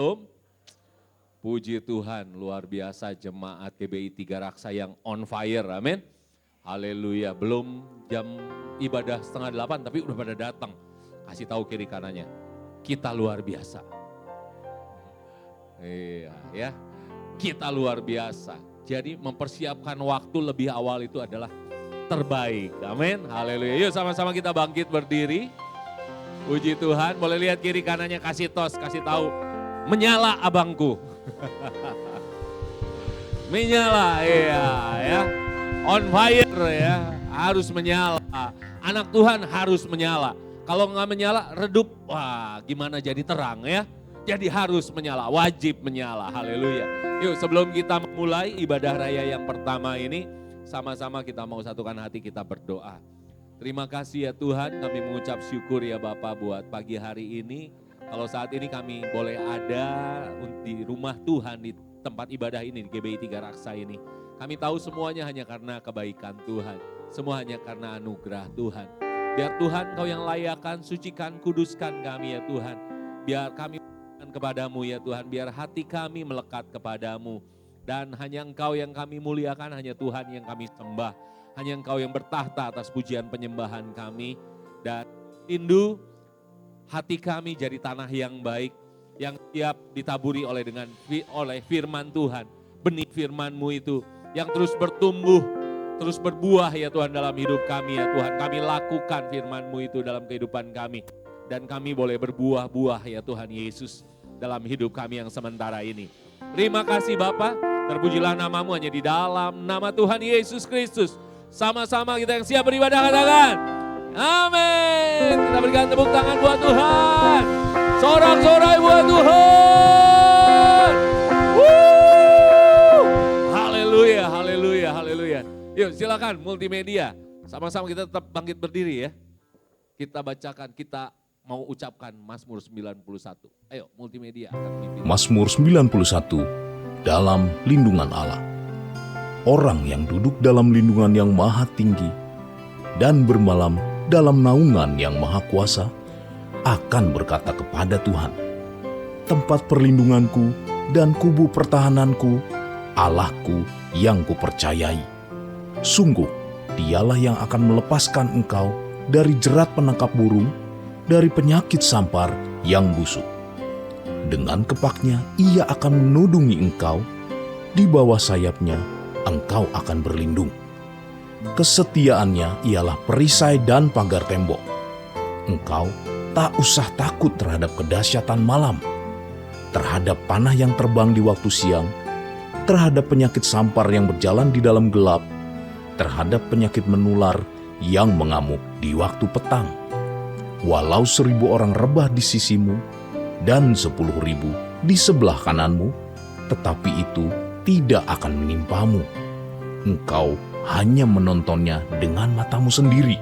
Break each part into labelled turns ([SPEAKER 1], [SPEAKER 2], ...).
[SPEAKER 1] Belum? Puji Tuhan, luar biasa jemaat GBI Tiga Raksa yang on fire, amin. Haleluya, belum jam ibadah 7:30 tapi udah pada datang. Kasih tahu kiri kanannya, kita luar biasa. Iya ya, kita luar biasa. Jadi mempersiapkan waktu lebih awal itu adalah terbaik, amin. Haleluya, yuk sama-sama kita bangkit berdiri. Puji Tuhan, boleh lihat kiri kanannya, kasih tos, kasih tahu, menyala abangku. Menyala, iya ya. On fire ya, harus menyala. Anak Tuhan harus menyala. Kalau nggak menyala, redup. Wah, gimana jadi terang ya? Jadi harus menyala, wajib menyala. Haleluya. Yuk, sebelum kita memulai ibadah raya yang pertama ini, sama-sama kita mau satukan hati, kita berdoa. Terima kasih ya Tuhan, kami mengucap syukur ya Bapak buat pagi hari ini. Kalau saat ini kami boleh ada di rumah Tuhan, di tempat ibadah ini, di GBI Tiga Raksa ini. Kami tahu semuanya hanya karena kebaikan Tuhan. Semua hanya karena anugerah Tuhan. Biar Tuhan Kau yang layakan, sucikan, kuduskan kami ya Tuhan. Biar kami melekat kepadamu ya Tuhan. Biar hati kami melekat kepadamu. Dan hanya Engkau yang kami muliakan, hanya Tuhan yang kami sembah. Hanya Engkau yang bertahta atas pujian penyembahan kami. Dan rindu hati kami jadi tanah yang baik, yang siap ditaburi oleh firman Tuhan. Benih firman-Mu itu yang terus bertumbuh, terus berbuah ya Tuhan dalam hidup kami ya Tuhan. Kami lakukan firman-Mu itu dalam kehidupan kami. Dan kami boleh berbuah-buah ya Tuhan Yesus dalam hidup kami yang sementara ini. Terima kasih Bapa, terpujilah nama-Mu hanya di dalam nama Tuhan Yesus Kristus. Sama-sama kita yang siap beribadah katakan, amin. Kita berikan tepuk tangan buat Tuhan. Sorak-sorai buat Tuhan. Haleluya, haleluya, haleluya. Yuk silakan multimedia. Sama-sama kita tetap bangkit berdiri ya. Kita bacakan, kita mau ucapkan Mazmur 91. Ayo multimedia akan memimpin.
[SPEAKER 2] Mazmur 91, dalam lindungan Allah. Orang yang duduk dalam lindungan yang maha tinggi dan bermalam dalam naungan yang maha kuasa akan berkata kepada Tuhan, tempat perlindunganku dan kubu pertahananku, Allahku yang kupercayai. Sungguh, dialah yang akan melepaskan engkau dari jerat penangkap burung, dari penyakit sampar yang busuk. Dengan kepaknya ia akan menudungi engkau, di bawah sayapnya engkau akan berlindung. Kesetiaannya ialah perisai dan pagar tembok. Engkau tak usah takut terhadap kedahsyatan malam, terhadap panah yang terbang di waktu siang, terhadap penyakit sampar yang berjalan di dalam gelap, terhadap penyakit menular yang mengamuk di waktu petang. Walau 1.000 orang rebah di sisimu dan 10.000 di sebelah kananmu, tetapi itu tidak akan menimpamu. Engkau hanya menontonnya dengan matamu sendiri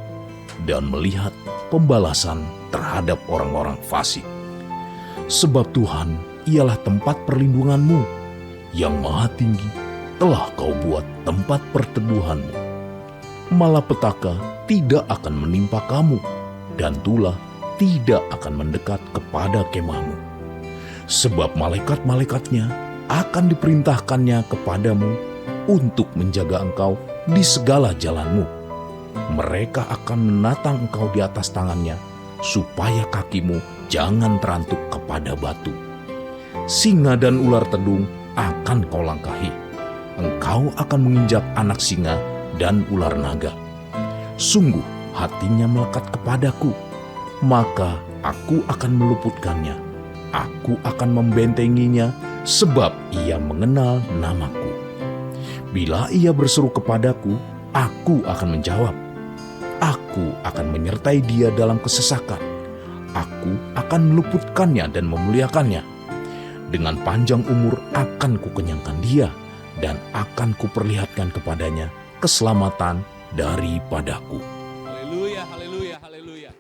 [SPEAKER 2] dan melihat pembalasan terhadap orang-orang fasik. Sebab Tuhan ialah tempat perlindunganmu, yang maha tinggi telah kau buat tempat perteduhanmu. Malapetaka tidak akan menimpa kamu, dan tulah tidak akan mendekat kepada kemahmu. Sebab malaikat-malaikatnya akan diperintahkannya kepadamu untuk menjaga engkau di segala jalanmu. Mereka akan menatang engkau di atas tangannya, supaya kakimu jangan terantuk kepada batu. Singa dan ular tedung akan kau langkahi. Engkau akan menginjak anak singa dan ular naga. Sungguh hatinya melekat kepadaku, maka aku akan meluputkannya. Aku akan membentenginya, sebab ia mengenal namaku. Bila ia berseru kepadaku, aku akan menjawab. Aku akan menyertai dia dalam kesesakan. Aku akan meluputkannya dan memuliakannya. Dengan panjang umur akan kukenyangkan dia, dan akan kuperlihatkan kepadanya keselamatan daripadaku.
[SPEAKER 1] Haleluya, haleluya, haleluya.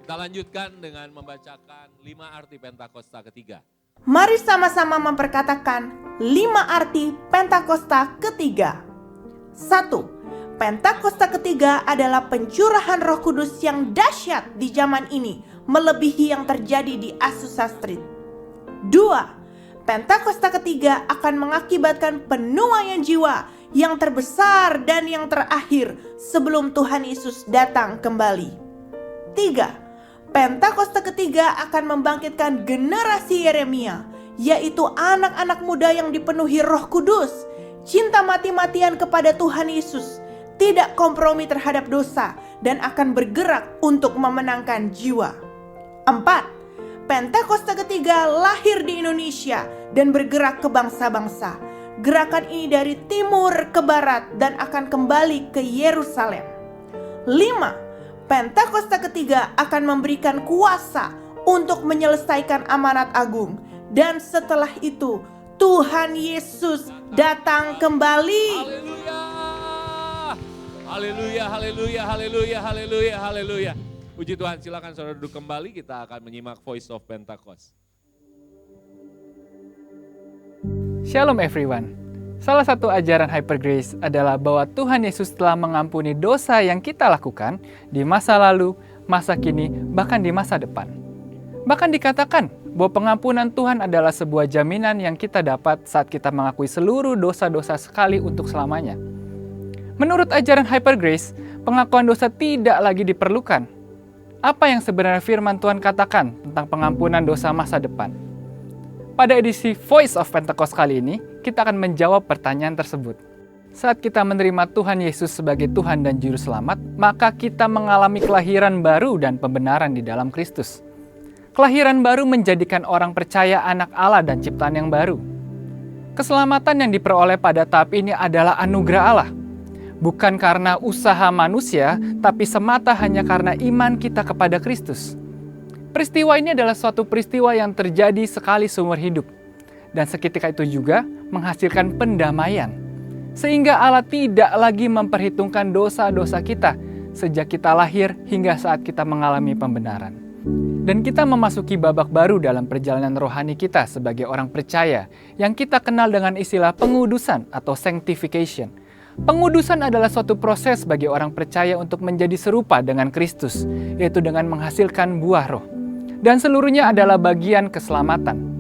[SPEAKER 1] Kita lanjutkan dengan membacakan 5 arti Pentakosta ketiga.
[SPEAKER 3] Mari sama-sama memperkatakan 5 arti Pentakosta ketiga. 1. Pentakosta ketiga adalah pencurahan Roh Kudus yang dahsyat di zaman ini, melebihi yang terjadi di Azusa Street. 2. Pentakosta ketiga akan mengakibatkan penuaian jiwa yang terbesar dan yang terakhir sebelum Tuhan Yesus datang kembali. 3. Pentakosta ketiga akan membangkitkan generasi Yeremia, yaitu anak-anak muda yang dipenuhi Roh Kudus, cinta mati-matian kepada Tuhan Yesus, tidak kompromi terhadap dosa, dan akan bergerak untuk memenangkan jiwa. 4. Pentakosta ketiga lahir di Indonesia dan bergerak ke bangsa-bangsa. Gerakan ini dari timur ke barat dan akan kembali ke Yerusalem. 5. Pentakosta ketiga akan memberikan kuasa untuk menyelesaikan amanat agung. Dan setelah itu Tuhan Yesus datang kembali.
[SPEAKER 1] Haleluya, haleluya, haleluya, haleluya, haleluya. Puji Tuhan, silakan saudara duduk kembali, kita akan menyimak Voice of Pentecost.
[SPEAKER 4] Shalom everyone. Salah satu ajaran Hyper Grace adalah bahwa Tuhan Yesus telah mengampuni dosa yang kita lakukan di masa lalu, masa kini, bahkan di masa depan. Bahkan dikatakan bahwa pengampunan Tuhan adalah sebuah jaminan yang kita dapat saat kita mengakui seluruh dosa-dosa sekali untuk selamanya. Menurut ajaran Hyper Grace, pengakuan dosa tidak lagi diperlukan. Apa yang sebenarnya firman Tuhan katakan tentang pengampunan dosa masa depan? Pada edisi Voice of Pentecost kali ini, kita akan menjawab pertanyaan tersebut. Saat kita menerima Tuhan Yesus sebagai Tuhan dan Juru Selamat, maka kita mengalami kelahiran baru dan pembenaran di dalam Kristus. Kelahiran baru menjadikan orang percaya anak Allah dan ciptaan yang baru. Keselamatan yang diperoleh pada tahap ini adalah anugerah Allah. Bukan karena usaha manusia, tapi semata hanya karena iman kita kepada Kristus. Peristiwa ini adalah suatu peristiwa yang terjadi sekali seumur hidup. Dan seketika itu juga menghasilkan pendamaian. Sehingga Allah tidak lagi memperhitungkan dosa-dosa kita sejak kita lahir hingga saat kita mengalami pembenaran. Dan kita memasuki babak baru dalam perjalanan rohani kita sebagai orang percaya yang kita kenal dengan istilah pengudusan atau sanctification. Pengudusan adalah suatu proses bagi orang percaya untuk menjadi serupa dengan Kristus, yaitu dengan menghasilkan buah roh. Dan seluruhnya adalah bagian keselamatan.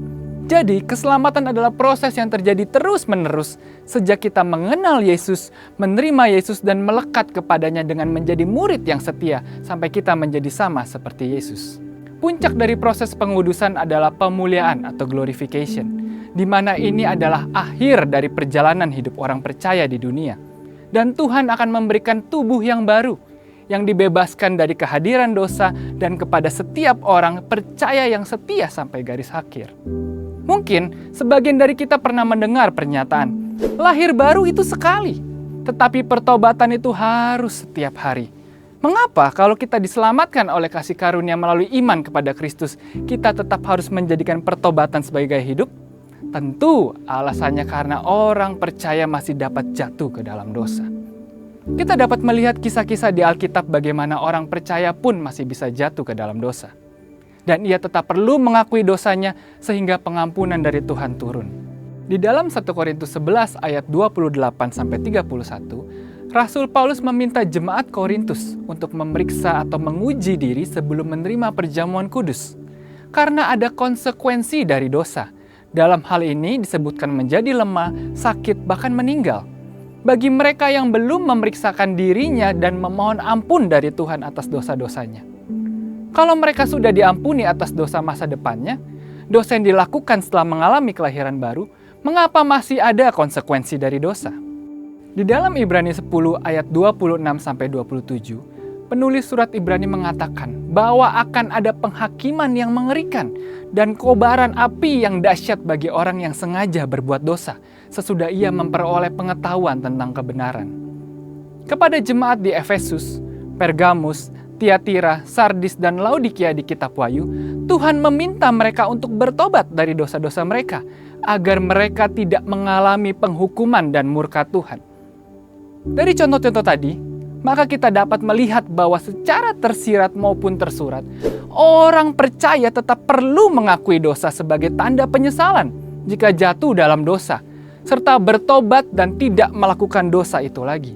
[SPEAKER 4] Jadi, keselamatan adalah proses yang terjadi terus-menerus sejak kita mengenal Yesus, menerima Yesus, dan melekat kepadanya dengan menjadi murid yang setia sampai kita menjadi sama seperti Yesus. Puncak dari proses pengudusan adalah pemuliaan atau glorification, di mana ini adalah akhir dari perjalanan hidup orang percaya di dunia. Dan Tuhan akan memberikan tubuh yang baru, yang dibebaskan dari kehadiran dosa dan kepada setiap orang percaya yang setia sampai garis akhir. Mungkin sebagian dari kita pernah mendengar pernyataan, lahir baru itu sekali, tetapi pertobatan itu harus setiap hari. Mengapa kalau kita diselamatkan oleh kasih karunia melalui iman kepada Kristus, kita tetap harus menjadikan pertobatan sebagai gaya hidup? Tentu alasannya karena orang percaya masih dapat jatuh ke dalam dosa. Kita dapat melihat kisah-kisah di Alkitab bagaimana orang percaya pun masih bisa jatuh ke dalam dosa. Dan ia tetap perlu mengakui dosanya sehingga pengampunan dari Tuhan turun. Di dalam 1 Korintus 11 ayat 28-31, Rasul Paulus meminta jemaat Korintus untuk memeriksa atau menguji diri sebelum menerima perjamuan kudus. Karena ada konsekuensi dari dosa. Dalam hal ini disebutkan menjadi lemah, sakit, bahkan meninggal. Bagi mereka yang belum memeriksakan dirinya dan memohon ampun dari Tuhan atas dosa-dosanya. Kalau mereka sudah diampuni atas dosa masa depannya, dosa yang dilakukan setelah mengalami kelahiran baru, mengapa masih ada konsekuensi dari dosa? Di dalam Ibrani 10 ayat 26-27, penulis surat Ibrani mengatakan bahwa akan ada penghakiman yang mengerikan dan kobaran api yang dahsyat bagi orang yang sengaja berbuat dosa sesudah ia memperoleh pengetahuan tentang kebenaran. Kepada jemaat di Efesus, Pergamus, Tiatira, Sardis, dan Laodikia di kitab Wahyu, Tuhan meminta mereka untuk bertobat dari dosa-dosa mereka agar mereka tidak mengalami penghukuman dan murka Tuhan. Dari contoh-contoh tadi, maka kita dapat melihat bahwa secara tersirat maupun tersurat, orang percaya tetap perlu mengakui dosa sebagai tanda penyesalan jika jatuh dalam dosa, serta bertobat dan tidak melakukan dosa itu lagi.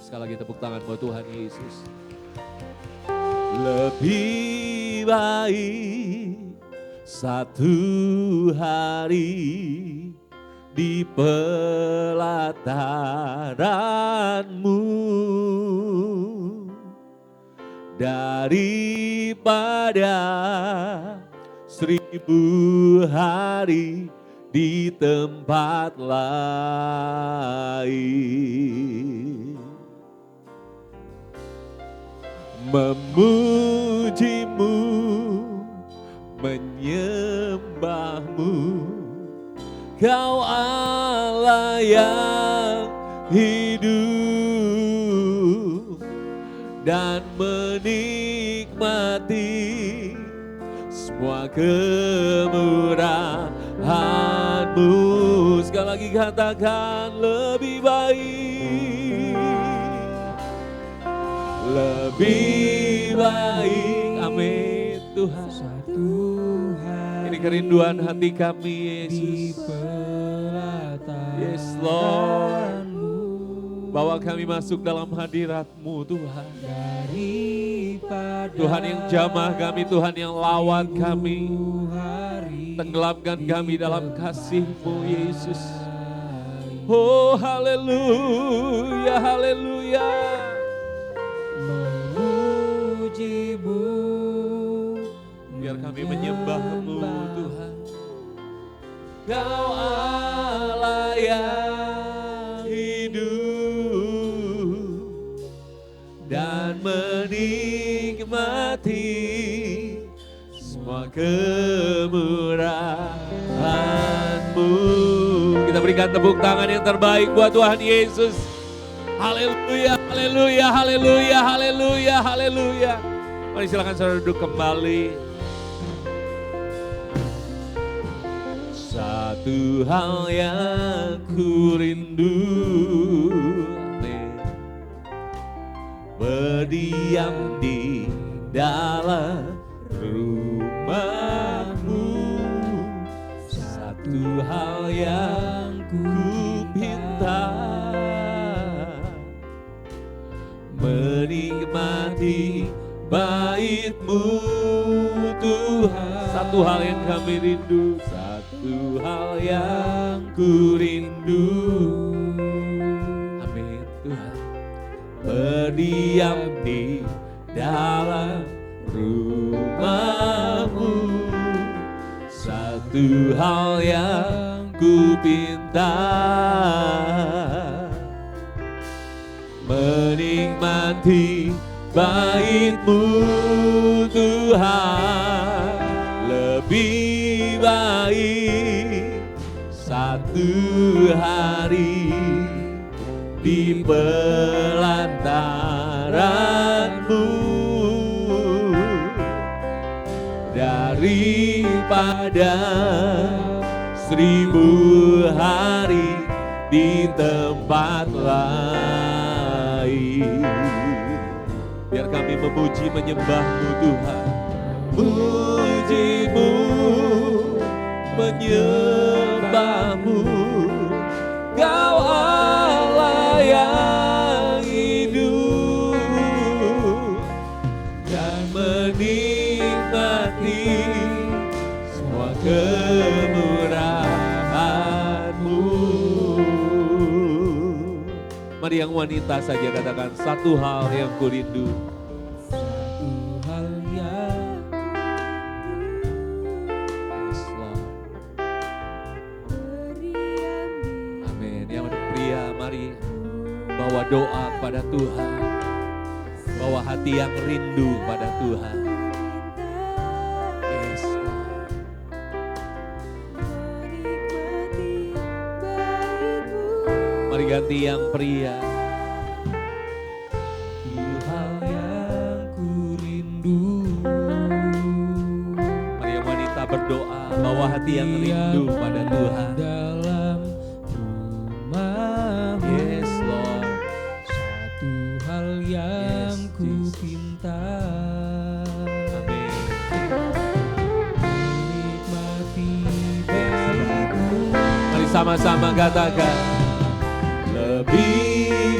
[SPEAKER 1] Sekali lagi tepuk tangan buat Tuhan Yesus. Lebih baik satu hari di pelataran-Mu daripada 1000 hari di tempat lain. Memuji-Mu, menyembah-Mu, Kau Allah yang hidup, dan menikmati semua kemurahan-Mu. Sekali lagi katakan lebih baik, lebih baik. Amin Tuhan. Ini kerinduan hati kami Yesus. Yes Lord. Bawa kami masuk dalam hadirat-Mu Tuhan. Tuhan yang jamah kami, Tuhan yang lawat kami. Tenggelamkan kami dalam kasih-Mu Yesus. Oh haleluya, haleluya.
[SPEAKER 5] Memuji-Mu,
[SPEAKER 1] Biar kami menyembah-Mu Tuhan. Kau Allah yang hidup dan menikmati semua kemurahan-Mu. Kita berikan tepuk tangan yang terbaik buat Tuhan Yesus. Haleluya, haleluya, haleluya, haleluya, haleluya. Mari silakan saudara duduk kembali. Satu hal yang ku rindu, amin, berdiam di dalam rumah-Mu. Satu hal yang ku pinta, menikmati bait-Mu Tuhan. Satu hal yang kami rindu, satu hal yang ku rindu, amin Tuhan, berdiam di dalam rumah-Mu. Satu hal yang ku pinta, menikmati bait-Mu Tuhan. Lebih baik satu hari di pelataran-Mu daripada 1000 hari di tempat lain. Biar kami memuji menyembah-Mu Tuhan. Muji-Mu, menyembah-Mu, Kau Allah yang hidup dan menikmati semua kemurahan-Mu. Mari yang wanita saja katakan, satu hal yang ku rindu. Bawa doa kepada Tuhan, bawa hati yang rindu pada Tuhan. Yes, Lord. Mari ganti yang pria. Hal yang ku rindu. Mari yang wanita berdoa, bawa hati yang rindu pada Tuhan. Sama-sama katakan, lebih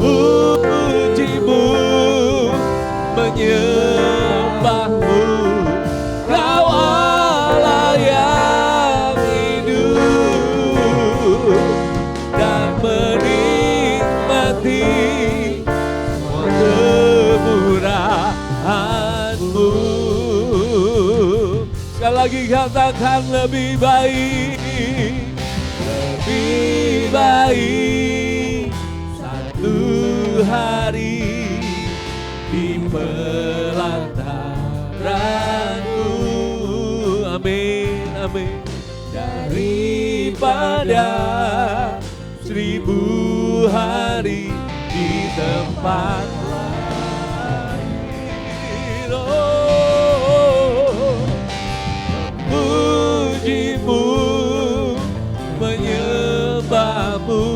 [SPEAKER 1] memujimu, menyembahmu. Kau Allah yang hidup dan menikmati semua kemurahan-Mu. Sekali lagi katakan lebih baik satu hari di pelataran-Mu. Amin, amin. Daripada 1000 hari di tempat lain. Oh, memujimu, menyembahmu.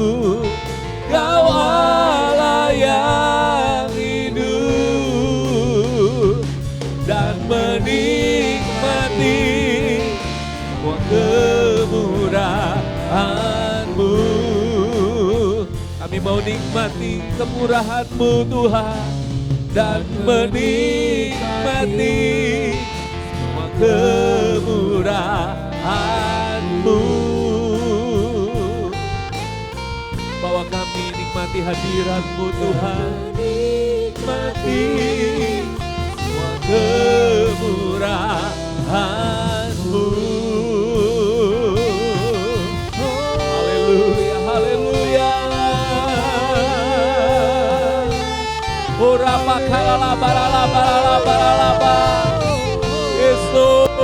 [SPEAKER 1] Kau Allah yang hidup dan menikmati semua kemurahan-Mu. Kami mau nikmati kemurahan-Mu Tuhan dan menikmati semua kemurahan-Mu. Bawa kami nikmati hadirat-Mu Tuhan, nikmati semua kemurahan-Mu. Haleluya, haleluya. Ora pakalala barala barala barala ba. Yes Lord.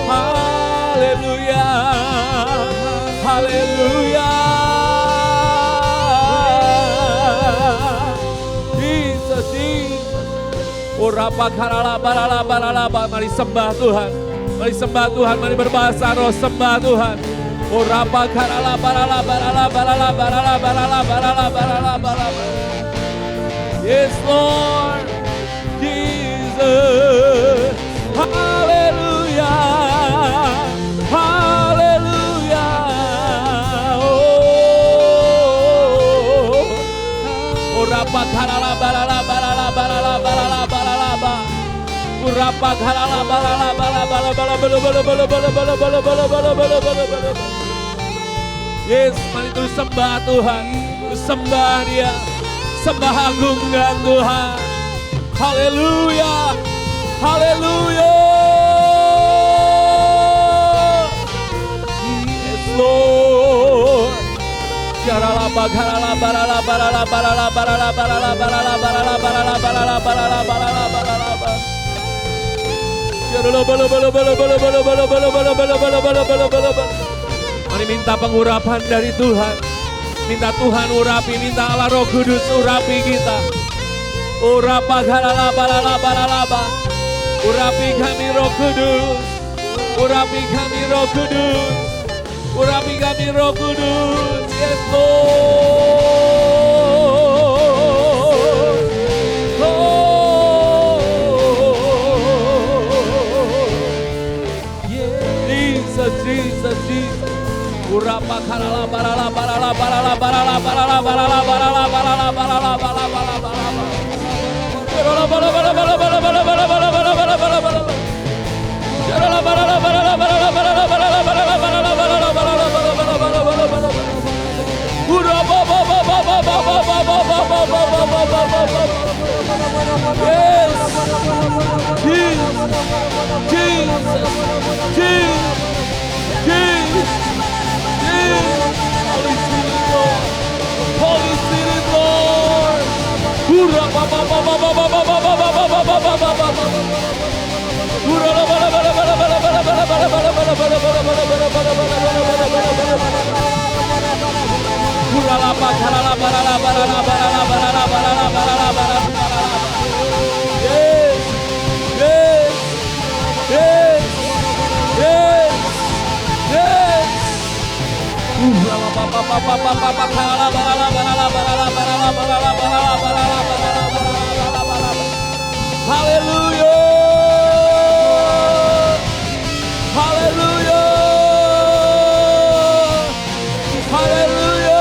[SPEAKER 1] Haleluya. Haleluya. Jesus, Jesus. Ora pakalala barala barala ba. Mari sembah Tuhan. Mari sembah Tuhan, mari berbahasa roh, sembah Tuhan. Ora pakalala barala barala barala barala barala barala barala barala. Yes, Lord, Jesus, hallelujah, hallelujah. Oh, rapak halala balala balala balala balala balala ba. Rapak halala balala balala balala balala balala balala balala balala balala balala. Yes, mari terus sembah Tuhan, terus sembah Dia. Sembah agungkan Tuhan. Haleluya. Haleluya. Yes Lord. Jarala bagarala barala barala barala barala barala barala barala barala barala barala barala barala. Jarala bala bala bala bala bala bala bala bala bala bala bala bala bala. Mari minta pengurapan dari Tuhan. Minta Tuhan urapi, minta Allah Roh Kudus urapi kita. Urapa galala balala balalaba. Urapi kami Roh Kudus. Urapi kami Roh Kudus. Urapi kami Roh Kudus. Yes Lord. Oh. Jesus, Jesus, Jesus. Urapa kalala barala barala barala barala barala barala barala barala barala barala barala barala. Barala barala barala barala barala barala barala barala barala barala. Barala barala barala barala barala barala barala barala barala barala barala barala barala. Urapa ba ba ba ba ba ba ba ba ba ba ba ba ba. Yes. Jesus. Jesus. Jesus. Jesus. Holy Spirit, Lord. Holy Spirit, Lord. Hurra ba ba ba ba ba ba ba ba ba ba ba ba ba ba ba. Hurra la ba la ba la ba la ba la ba la ba la ba la ba la ba la ba la ba la ba la ba la ba la ba la ba la ba la ba la. Hurra la ba la la ba la la ba la la ba la la ba la la ba la la ba la la ba la la. Yes. Yes. Yes. Yes. Yes. Hallelujah. Hallelujah. Hallelujah.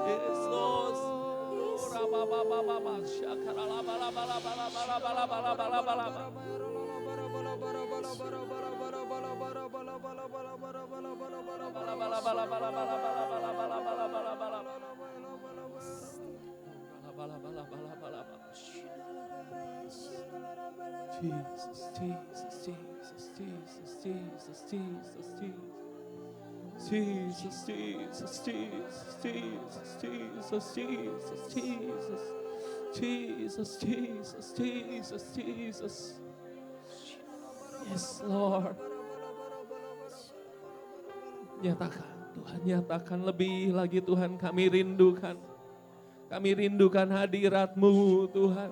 [SPEAKER 1] Yes, Lord. Jesus. Yes, Lord. Nyatakan, Tuhan, nyatakan lebih lagi Tuhan, kami rindukan. Kami rindukan hadirat-Mu, Tuhan.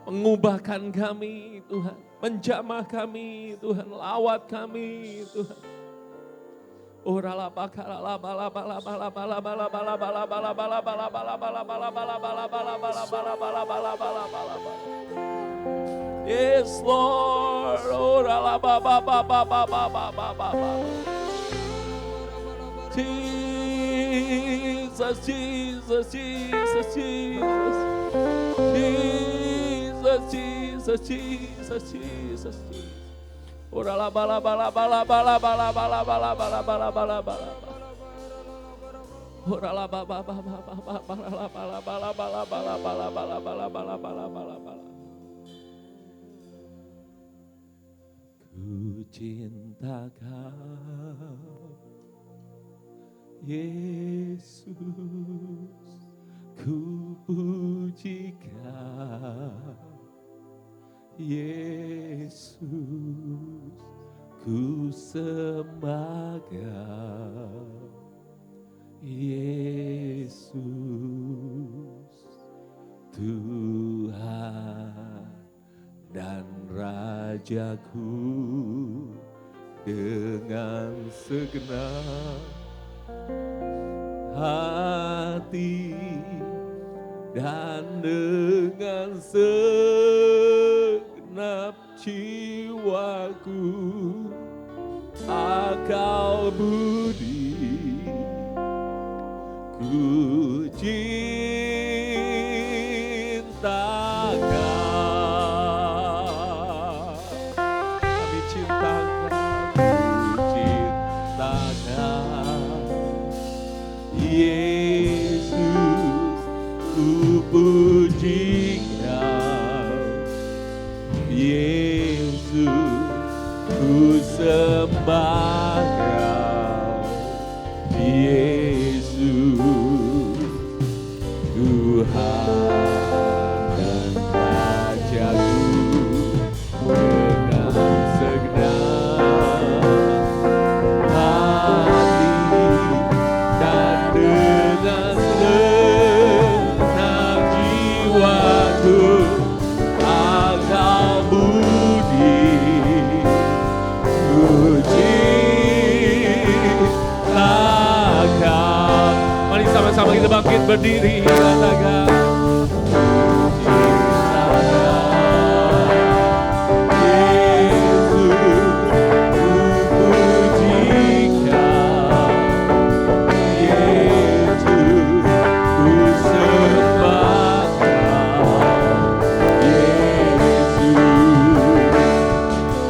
[SPEAKER 1] Mengubahkan kami, Tuhan. Menjamah kami, Tuhan. Lawat kami, Tuhan. Yes, Lord. Jesus, Jesus, Jesus, Jesus. Jesus, Jesus, Jesus, Jesus. Ora la bala bala bala bala bala bala bala bala bala bala bala. Ora la bala bala bala bala bala bala bala bala bala bala bala bala bala. Ku cinta Kau, Yesus, ku puji Kau, Yesus, ku sembah Kau, Yesus, Tuhan dan Rajaku, dengan segenap hati dan dengan segenap jiwaku, akal budi ku cinta Kau. Kami cinta Kau, ku cinta Kau, Yesus, ku puji Kau, Yesus, ku sembah Kau, Yesus, Tuhan dan Rajaku, dengan segenap hati dan dengan segenap jiwaku, akal budi ku cinta Kau. Mari sama-sama kita bangkit berdiri, katakan ku cinta Kau, Yesus, ku puji Kau, Yesus, ku sembah Kau, Yesus,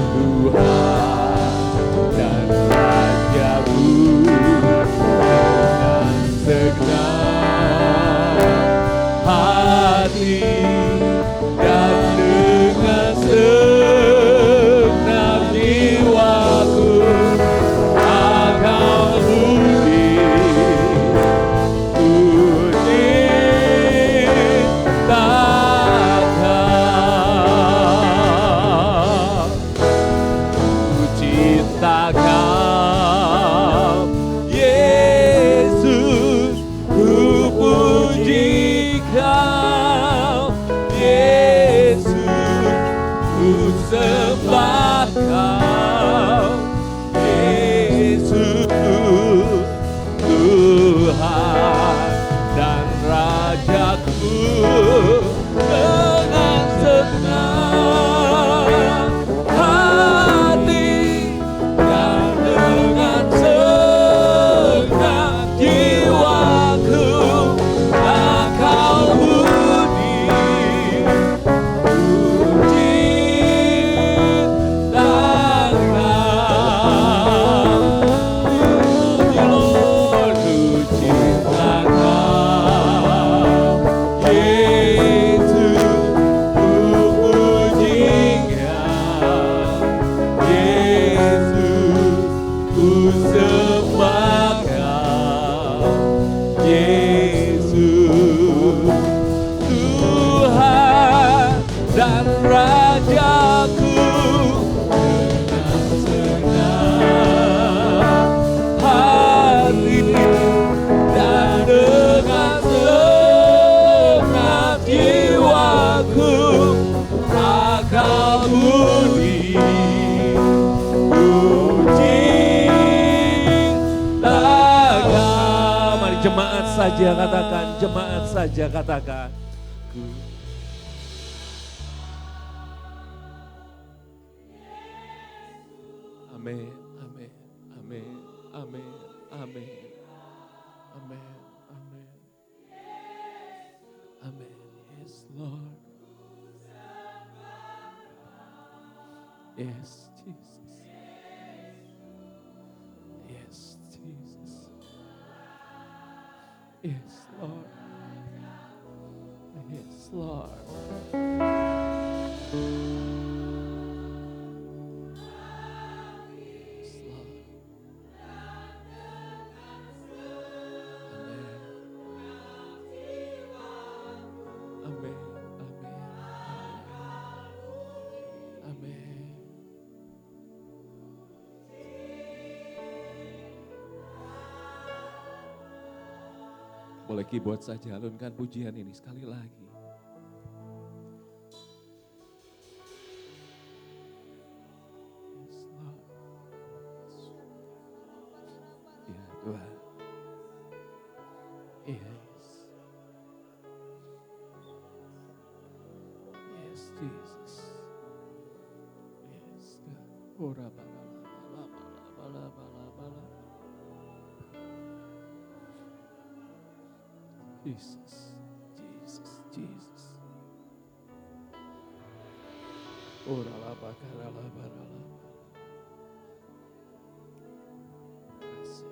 [SPEAKER 1] Tuhan dan Rajaku, dengan segenap Jemaat saja katakan, jemaat saja katakan. Amin, amin, amin, amin, amin, amin, amin, amin. Yes, Lord. Yes, Jesus. Yes, Jesus. Yes, Lord. Yes, Lord. Boleh keyboard saja, alunkan pujian ini sekali lagi. Yes, Lord. Ya Tuhan. Yes. Yes, Jesus. Yes, God. Ora bala bala bala bala bala. Jesus, Jesus, Jesus. Ora la bakara la bara la. Yes.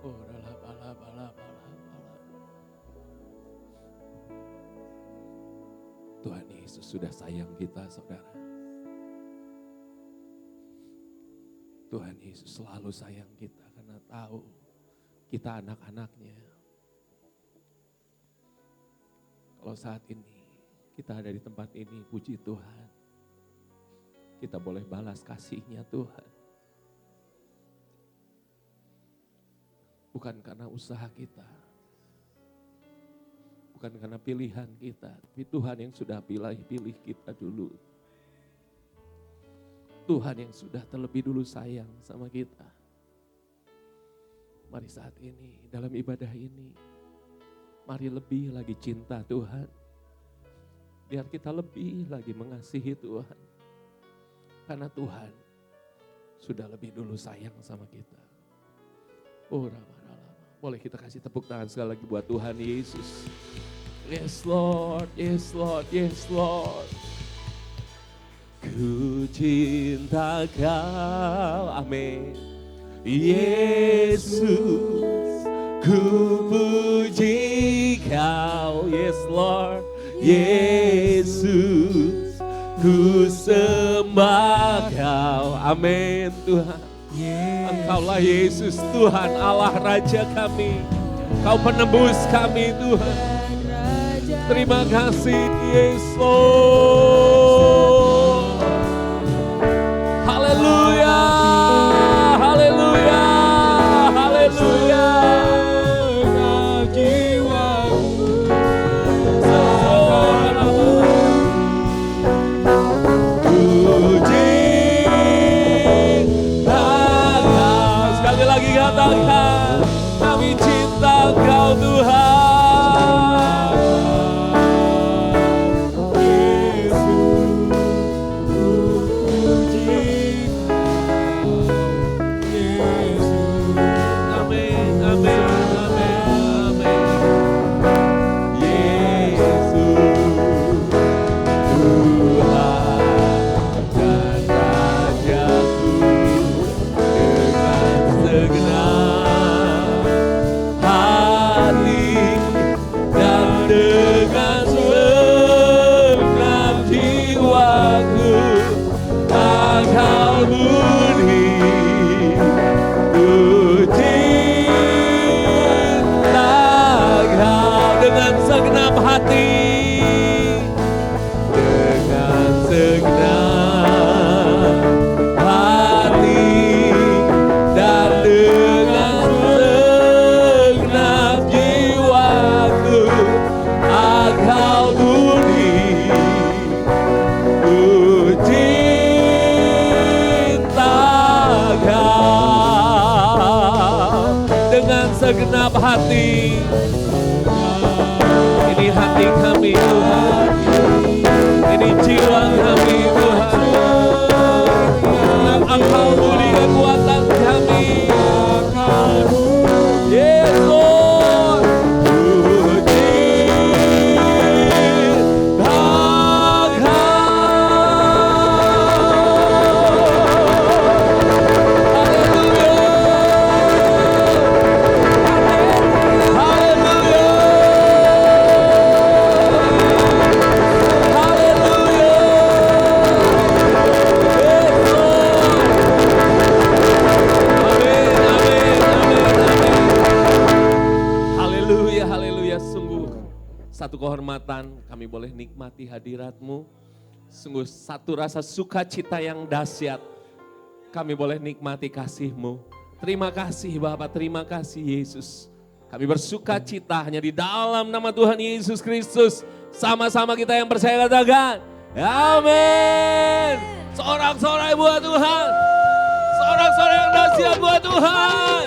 [SPEAKER 1] Ora la bala bala bala bala. Tuhan Yesus sudah sayang kita, saudara. Tuhan Yesus selalu sayang kita karena tahu kita anak-anaknya. Kalau saat ini kita ada di tempat ini, puji Tuhan. Kita boleh balas kasih-Nya Tuhan. Bukan karena usaha kita. Bukan karena pilihan kita, tapi Tuhan yang sudah pilih kita dulu. Tuhan yang sudah terlebih dulu sayang sama kita. Mari saat ini, dalam ibadah ini, mari lebih lagi cinta Tuhan. Biar kita lebih lagi mengasihi Tuhan. Karena Tuhan sudah lebih dulu sayang sama kita. Oh, Rama-Rama. Boleh kita kasih tepuk tangan sekali lagi buat Tuhan Yesus. Yes Lord, yes Lord, yes Lord. Ku cinta Kau, amin. Yesus, ku puji Kau, yes Lord. Yesus, ku sembah Kau, amin Tuhan. Engkaulah Yesus, Tuhan Allah Raja kami. Kau penebus kami Tuhan. Terima kasih Yesus. Haleluya, haleluya, haleluya. Sekali lagi katakan, kami cinta Kau Tuhan. Kau hati. Ini hati kami Tuhan. Ini jiwa kami Tuhan. Engkau beri kekuatan kami. Yes Lord. Satu kehormatan kami boleh nikmati hadirat-Mu. Sungguh satu rasa sukacita yang dahsyat. Kami boleh nikmati kasih-Mu. Terima kasih Bapa, terima kasih Yesus. Kami bersukacita hanya di dalam nama Tuhan Yesus Kristus. Sama-sama kita yang percaya katakan, amin. Sorak-sorai buat Tuhan. Sorak-sorai yang dahsyat buat Tuhan.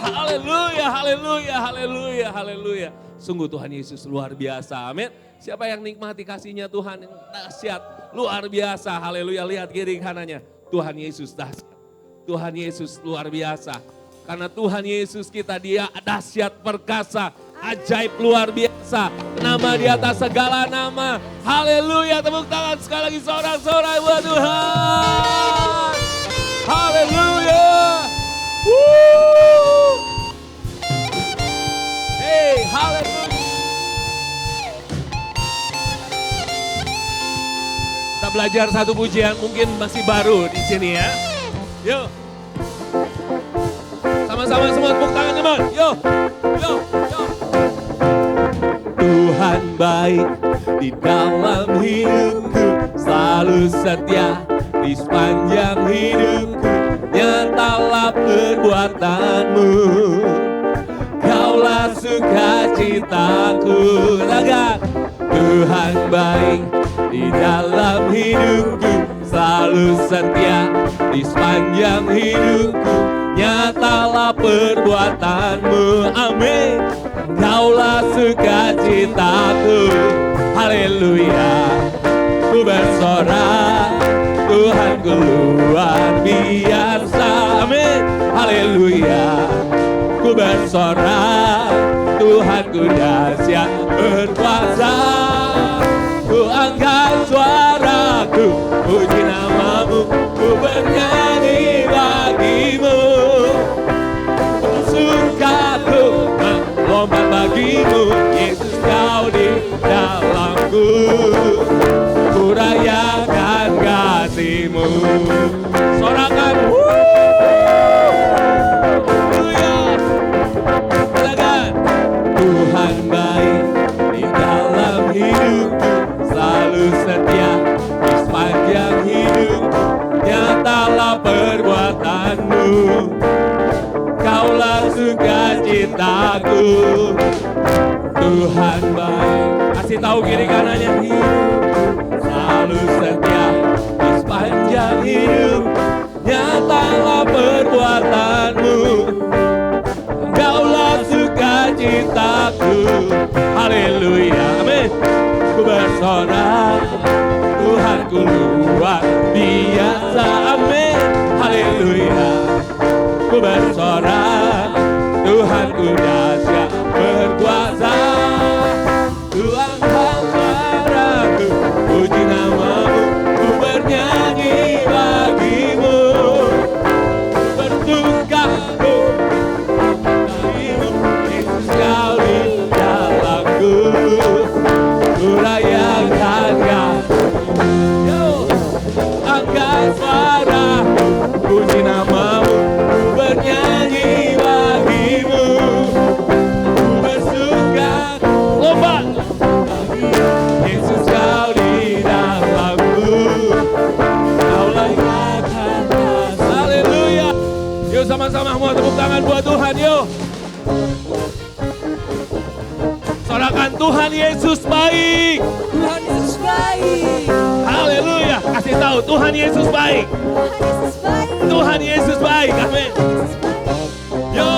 [SPEAKER 1] Haleluya, haleluya, haleluya, haleluya. Sungguh Tuhan Yesus luar biasa, amin. Siapa yang nikmati kasih-Nya Tuhan yang dahsyat, luar biasa, haleluya. Lihat kiri kanannya, Tuhan Yesus dahsyat. Tuhan Yesus luar biasa. Karena Tuhan Yesus kita dia dahsyat perkasa, ajaib luar biasa. Nama di atas segala nama, haleluya. Tepuk tangan sekali lagi sorak-sorai buat Tuhan. Haleluya. Hey, haleluya. Kita belajar satu pujian mungkin masih baru di sini ya. Yuk. Sama-sama semua tepuk tangan teman. Yuk. Yuk. Yuk. Tuhan baik di dalam hidupku, selalu setia di sepanjang hidupku. Nyatalah perbuatan-Mu, Kaulah sukacitaku. Katakan, Tuhan baik di dalam hidupku, selalu setia di sepanjang hidupku. Nyatalah perbuatan-Mu, amin. Kaulah sukacitaku, haleluya. Ku bersorak, Tuhanku luar biasa, amin. Haleluya. Ku bersorak, Tuhanku dahsyat berkuasa. Ku angkat suaraku, puji nama-Mu, ku bernyanyi bagi-Mu. Sukaku melompat bagi-Mu, Yesus Kau di dalamku. Ku rayakan kasih-Mu. Sorakan, Tuhan baik di dalam hidupku, selalu setia di sepanjang hidupku. Nyatalah perbuatan-Mu, Kaulah sukacitaku. Tuhan baik, kasih tahu kiri kanannya, hidupku selalu setia di sepanjang hidup. Nyatalah perbuatan-Mu, Kaulah sukacitaku. Haleluya, amin. Ku bersorak, Tuhanku luar biasa, amin. Haleluya. Ku bersorak, Tuhanku dahsyat berkuasa. Ku angkat suaraku, puji nama-Mu, ku bernyanyi bagi-Mu. Bersukaku bagi-Mu, Yesus Kau di dalamku. Ku rayakan Kau, angkat suaraku, puji nama-Mu, ku bernyanyi bagi-Mu. Ku bersuka, lomba, Yesus Kau di dalamku. Kau layakan kasih. Haleluya. Yuk sama-sama mau tepuk tangan buat Tuhan yuk. Sorakan Tuhan Yesus baik.
[SPEAKER 5] Tuhan Yesus baik.
[SPEAKER 1] Haleluya. Kasih tahu Tuhan Yesus baik.
[SPEAKER 5] Tuhan Yesus baik.
[SPEAKER 1] Tuhan Yesus baik. Amin.
[SPEAKER 5] Yesus baik.
[SPEAKER 1] Yo.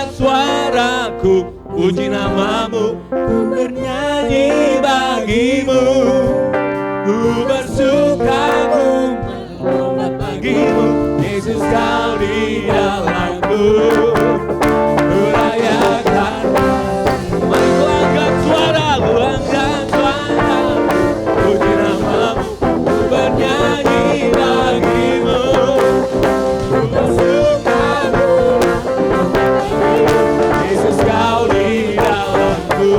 [SPEAKER 1] angkat suaraku, puji namamu, ku bernyanyi bagimu. Ku bersuka, ku menghormat bagimu, Yesus kau di dalamku. Ku rayakan, mari ku angkat suara, ku angkat suara, puji namamu, ku bernyanyi bagimu. Ku bersuka, ku Yesus kau di dalamku.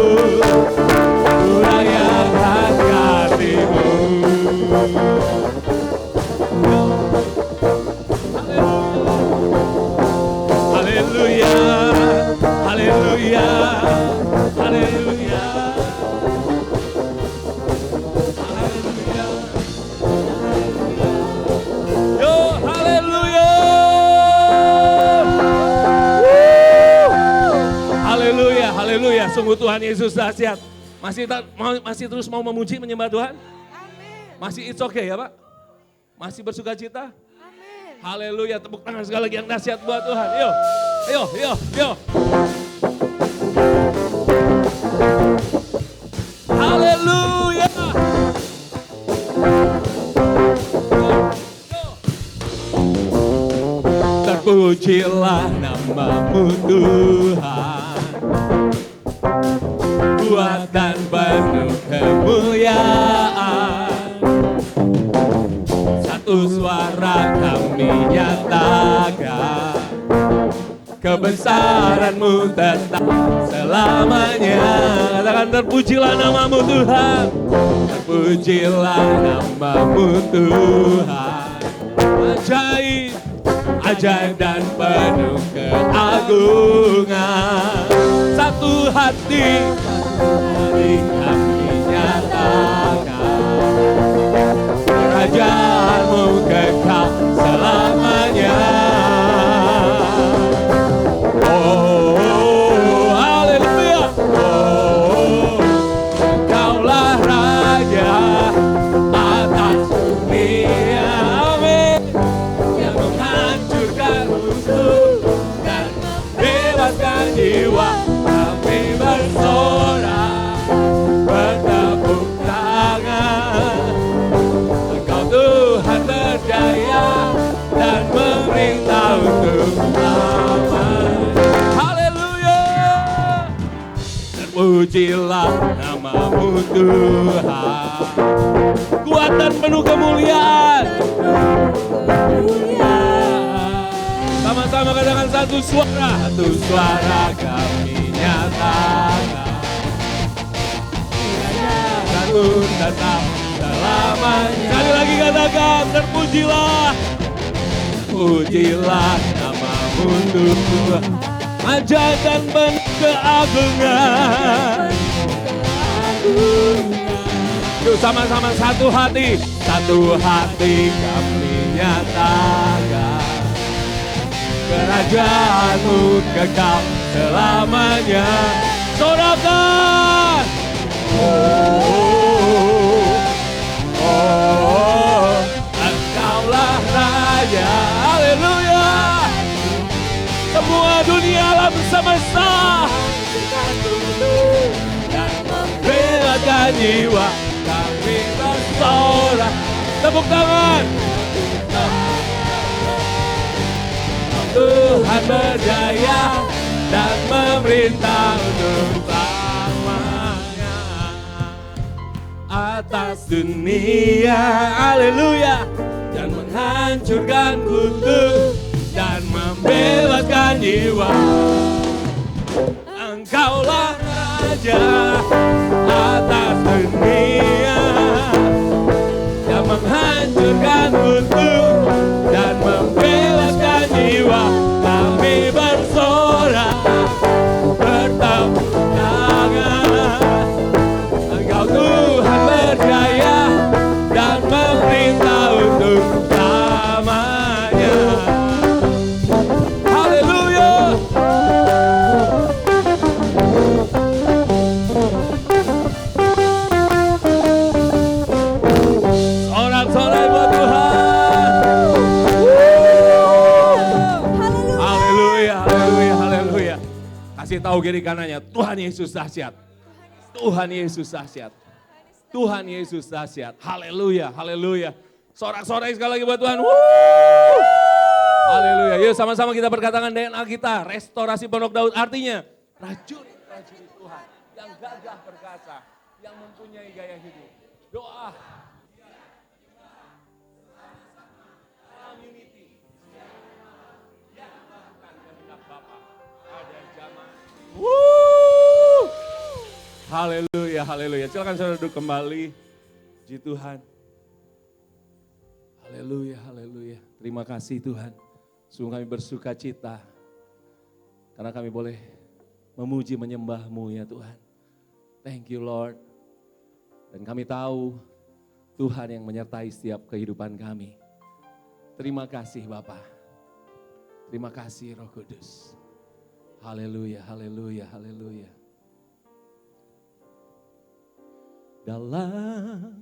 [SPEAKER 1] Ku rayakan kasih-Mu. Haleluya, haleluya, haleluya, haleluya. Yo, haleluya. Haleluya, haleluya. Sungguh Tuhan Yesus dahsyat. Masih terus mau memuji, menyembah Tuhan? Masih it's okay ya Pak? Masih bersuka cita? Haleluya, tepuk tangan sekali lagi yang dahsyat buat Tuhan. Yo, yo, yo, yo. Haleluya. Terpujilah namamu Tuhan, kuat dan penuh kemuliaan. Satu suara kami nyatakan, kebesaran-Mu tetap selamanya. Katakan terpujilah namamu Tuhan, terpujilah namamu Tuhan. Ajaib, ajaib dan penuh keagungan. Satu hati kami nyatakan, kerajaan-Mu kekal selamanya. Oh, haleluya. Oh, Engkaulah Raja atas dunia. Amin. Yang menghancurkan musuh dan membebaskan jiwa. Kami bersorak, bertepuk tangan. Engkau Tuhan berdaya dan memerintah untuk selamanya. Haleluya. Terpujilah namamu Tuhan, kuat dan penuh kemuliaan. Sama-sama katakan satu suara kami nyatakan, satu tetap selamanya. Sekali lagi katakan, terpujilah, pujilah namamu Tuhan, ajaib dan penuh keagungan. Yuk sama-sama satu hati kami nyatakan, kerajaan-Mu kekal selamanya. Sorakan. Oh, Engkaulah Raja. Haleluya. Semua dunia alam semesta dan membebaskan jiwa. Kami bersorak. Tepuk tangan. Tuhan berdaya dan memerintah untuk selamanya atas dunia. Haleluya. Dan menghancurkan kutuk dan membebaskan jiwa. Engkaulah Raja atas dunia, yang menghancurkan kutuk dan membebaskan jiwa. Kami bersorak, bertepuk tangan. Engkau Tuhan berdaya dan memerintah untuk selamanya. Haleluya. Kasih tahu kiri kanannya, Tuhan Yesus dahsyat. Tuhan Yesus dahsyat. Tuhan Yesus dahsyat. Haleluya, haleluya. Sorak-sorai sekali lagi buat Tuhan. Haleluya. Yuk sama-sama kita berkatakan DNA kita. Restorasi Pondok Daud artinya prajurit Tuhan. Yang gagah perkasa. Yang mempunyai gaya hidup. Doa. Community. Yang melakukan kehendak Bapa. Ada zaman. Haleluya, haleluya. Silakan saudara duduk kembali. Puji Tuhan. Haleluya, haleluya. Terima kasih Tuhan. Sungguh kami bersuka cita. Karena kami boleh memuji menyembah-Mu ya Tuhan. Thank you Lord. Dan kami tahu Tuhan yang menyertai setiap kehidupan kami. Terima kasih Bapa. Terima kasih Roh Kudus. Haleluya, haleluya, haleluya. Dalam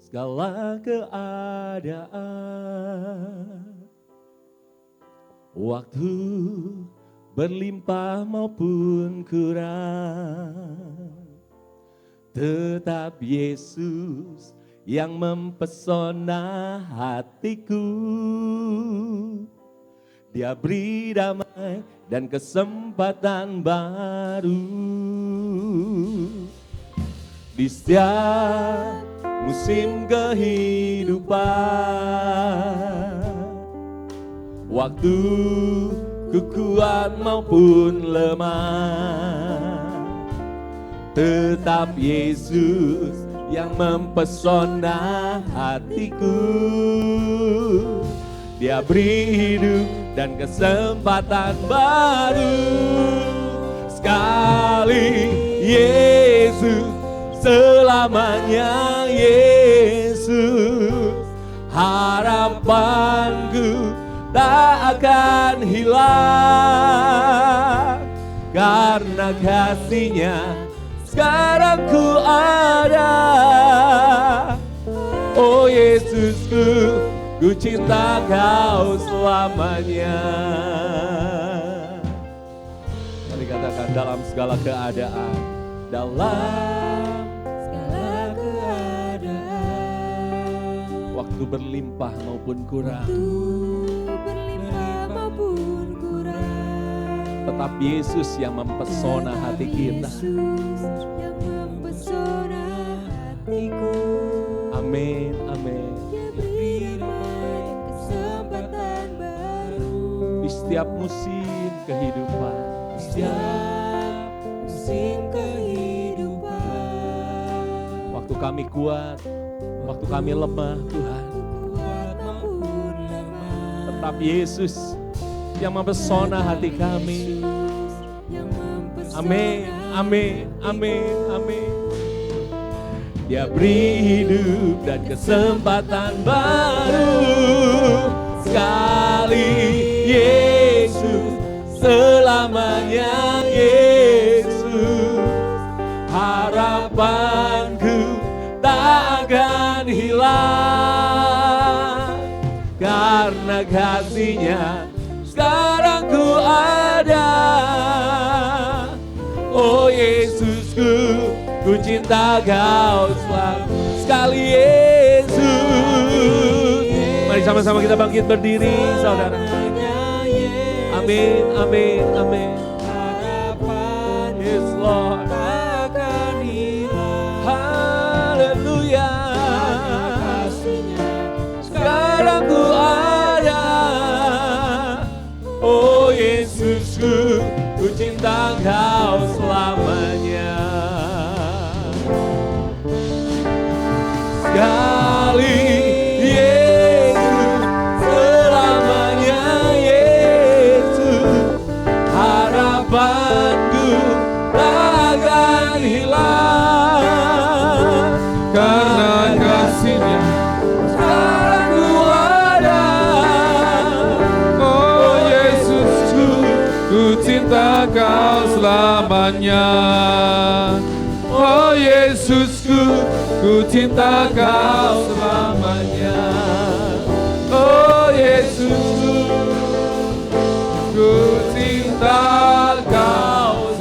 [SPEAKER 1] segala keadaan, waktu berlimpah maupun kurang, tetap Yesus yang mempesona hatiku. Dia beri damai dan kesempatan baru di setiap musim kehidupan. Waktu ku kuat maupun lemah, tetap Yesus yang mempesona hatiku. Dia beri hidup dan kesempatan baru. Sekali Yesus, selamanya Yesus. Harapanku tak akan hilang, karena kasih-Nya sekarang ku ada. Oh Yesusku, ku cinta Kau selamanya. Mari katakan, dalam segala keadaan. Dalam segala keadaan, waktu berlimpah maupun kurang, tetap Yesus yang mempesona hati kita. Amin, amin. Di setiap musim kehidupan, waktu kami kuat, waktu kami lemah, Tuhan, tetap Yesus yang mempesona hati kami. Amin, amin, amin, amin. Dia beri hidup dan kesempatan baru. Sekali Yesus, selamanya Yesus. Harapanku tak akan hilang, karena kasih-Nya sekarang ku ada. Oh Yesusku, ku cinta Kau selalu. Sekali Yesus. Mari sama-sama kita bangkit berdiri, saudara. Amin, amin, amin. Yes Lord. Haleluya. Sekarang ku ada. Oh Yesusku, ku cinta Kau selamanya. Sekali Yesus, selamanya Yesus. Harapanku tak akan hilang, karena kasih-Nya sekarang ku ada. Oh Yesusku, ku cinta Kau selamanya. Oh Yesusku, ku cinta Kau selamanya. Oh Yesusku, ku cinta Kau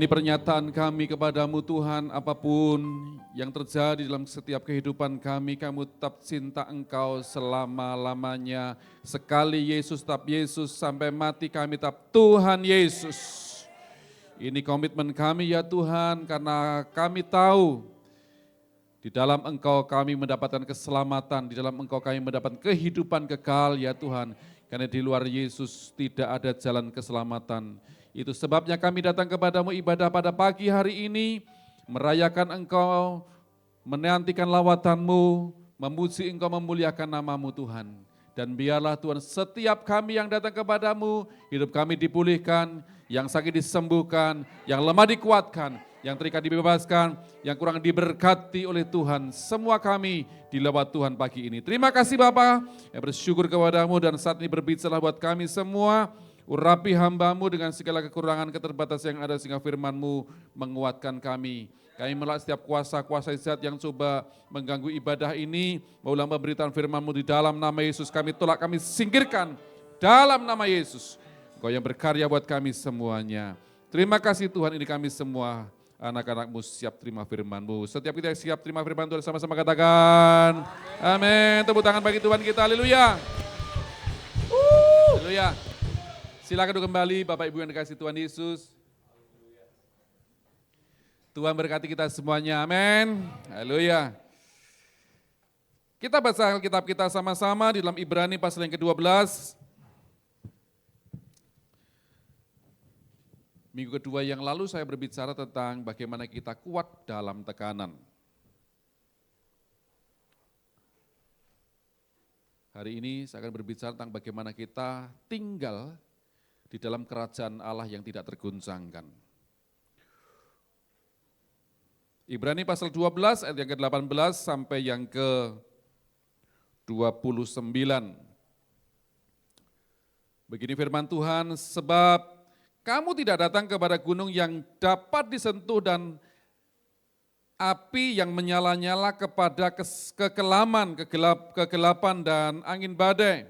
[SPEAKER 6] pernyataan kami kepadamu Tuhan, apapun yang terjadi dalam setiap kehidupan kami, kami tetap cinta Engkau selama-lamanya. Sekali Yesus tetap Yesus, sampai mati kami tetap Tuhan Yesus. Ini komitmen kami ya Tuhan, karena kami tahu di dalam Engkau kami mendapatkan keselamatan, di dalam Engkau kami mendapatkan kehidupan kekal ya Tuhan. Karena di luar Yesus tidak ada jalan keselamatan. Itu sebabnya kami datang kepadamu ibadah pada pagi hari ini, merayakan Engkau, menantikan lawatanmu, memuji Engkau, memuliakan namamu Tuhan. Dan biarlah Tuhan setiap kami yang datang kepadamu, hidup kami dipulihkan, yang sakit disembuhkan, yang lemah dikuatkan, yang terikat dibebaskan, yang kurang diberkati oleh Tuhan. Semua kami dilawat Tuhan pagi ini. Terima kasih Bapa, yang bersyukur kepadamu dan saat ini berbicara buat kami semua. Urapi hamba-Mu dengan segala kekurangan keterbatasan yang ada sehingga firman-Mu menguatkan kami. Kami melak setiap kuasa-kuasa jahat yang coba mengganggu ibadah ini. Maulah pemberitaan firman-Mu di dalam nama Yesus kami tolak, kami singkirkan dalam nama Yesus. Engkau yang berkarya buat kami semuanya. Terima kasih Tuhan, ini kami semua anak-anak-Mu siap terima firman-Mu. Setiap kita siap terima firman Tuhan, sama-sama katakan amin. Tepuk tangan bagi Tuhan kita, haleluya. Haleluya. Silakan kembali Bapak Ibu yang dikasih Tuhan Yesus. Tuhan berkati kita semuanya, amin. Haleluya. Kita baca Alkitab kita sama-sama di dalam Ibrani pasal yang ke-12. Minggu kedua yang lalu saya berbicara tentang bagaimana kita kuat dalam tekanan. Hari ini saya akan berbicara tentang bagaimana kita tinggal di dalam kerajaan Allah yang tidak tergoncangkan. Ibrani pasal 12 ayat yang ke-18 sampai yang ke-29. Begini firman Tuhan, sebab kamu tidak datang kepada gunung yang dapat disentuh dan api yang menyala-nyala, kepada kegelapan dan angin badai,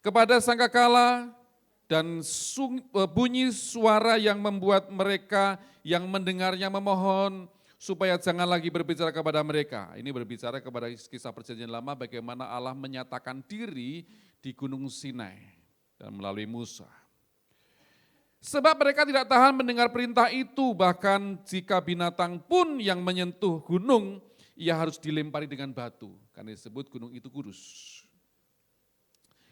[SPEAKER 6] kepada sangkakala dan bunyi suara yang membuat mereka yang mendengarnya memohon supaya jangan lagi berbicara kepada mereka. Ini berbicara kepada kisah perjanjian lama bagaimana Allah menyatakan diri di Gunung Sinai dan melalui Musa. Sebab mereka tidak tahan mendengar perintah itu, bahkan jika binatang pun yang menyentuh gunung, ia harus dilempari dengan batu. Karena disebut gunung itu kudus.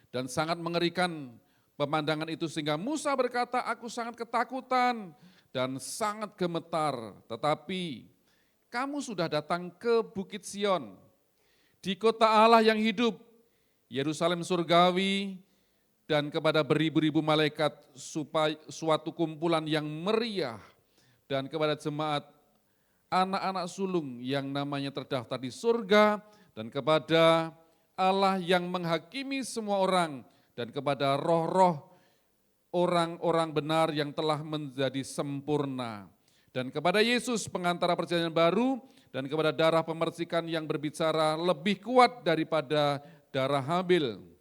[SPEAKER 6] Dan sangat mengerikan pemandangan itu sehingga Musa berkata, aku sangat ketakutan dan sangat gemetar. Tetapi kamu sudah datang ke Bukit Sion, di kota Allah yang hidup, Yerusalem surgawi, dan kepada beribu-ribu malaikat supaya suatu kumpulan yang meriah, dan kepada jemaat anak-anak sulung yang namanya terdaftar di surga, dan kepada Allah yang menghakimi semua orang, dan kepada roh-roh orang-orang benar yang telah menjadi sempurna, dan kepada Yesus pengantara perjanjian baru, dan kepada darah pemercikan yang berbicara lebih kuat daripada darah Habil.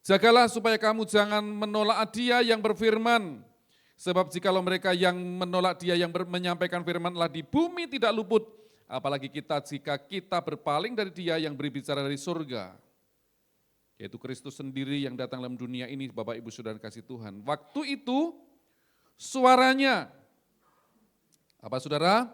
[SPEAKER 6] Jagalah supaya kamu jangan menolak Dia yang berfirman, sebab jikalau mereka yang menolak Dia yang menyampaikan firman-Allah di bumi tidak luput, apalagi kita jika kita berpaling dari Dia yang berbicara dari surga. Yaitu Kristus sendiri yang datang dalam dunia ini, Bapak Ibu Saudara kasih Tuhan. Waktu itu suaranya, apa saudara?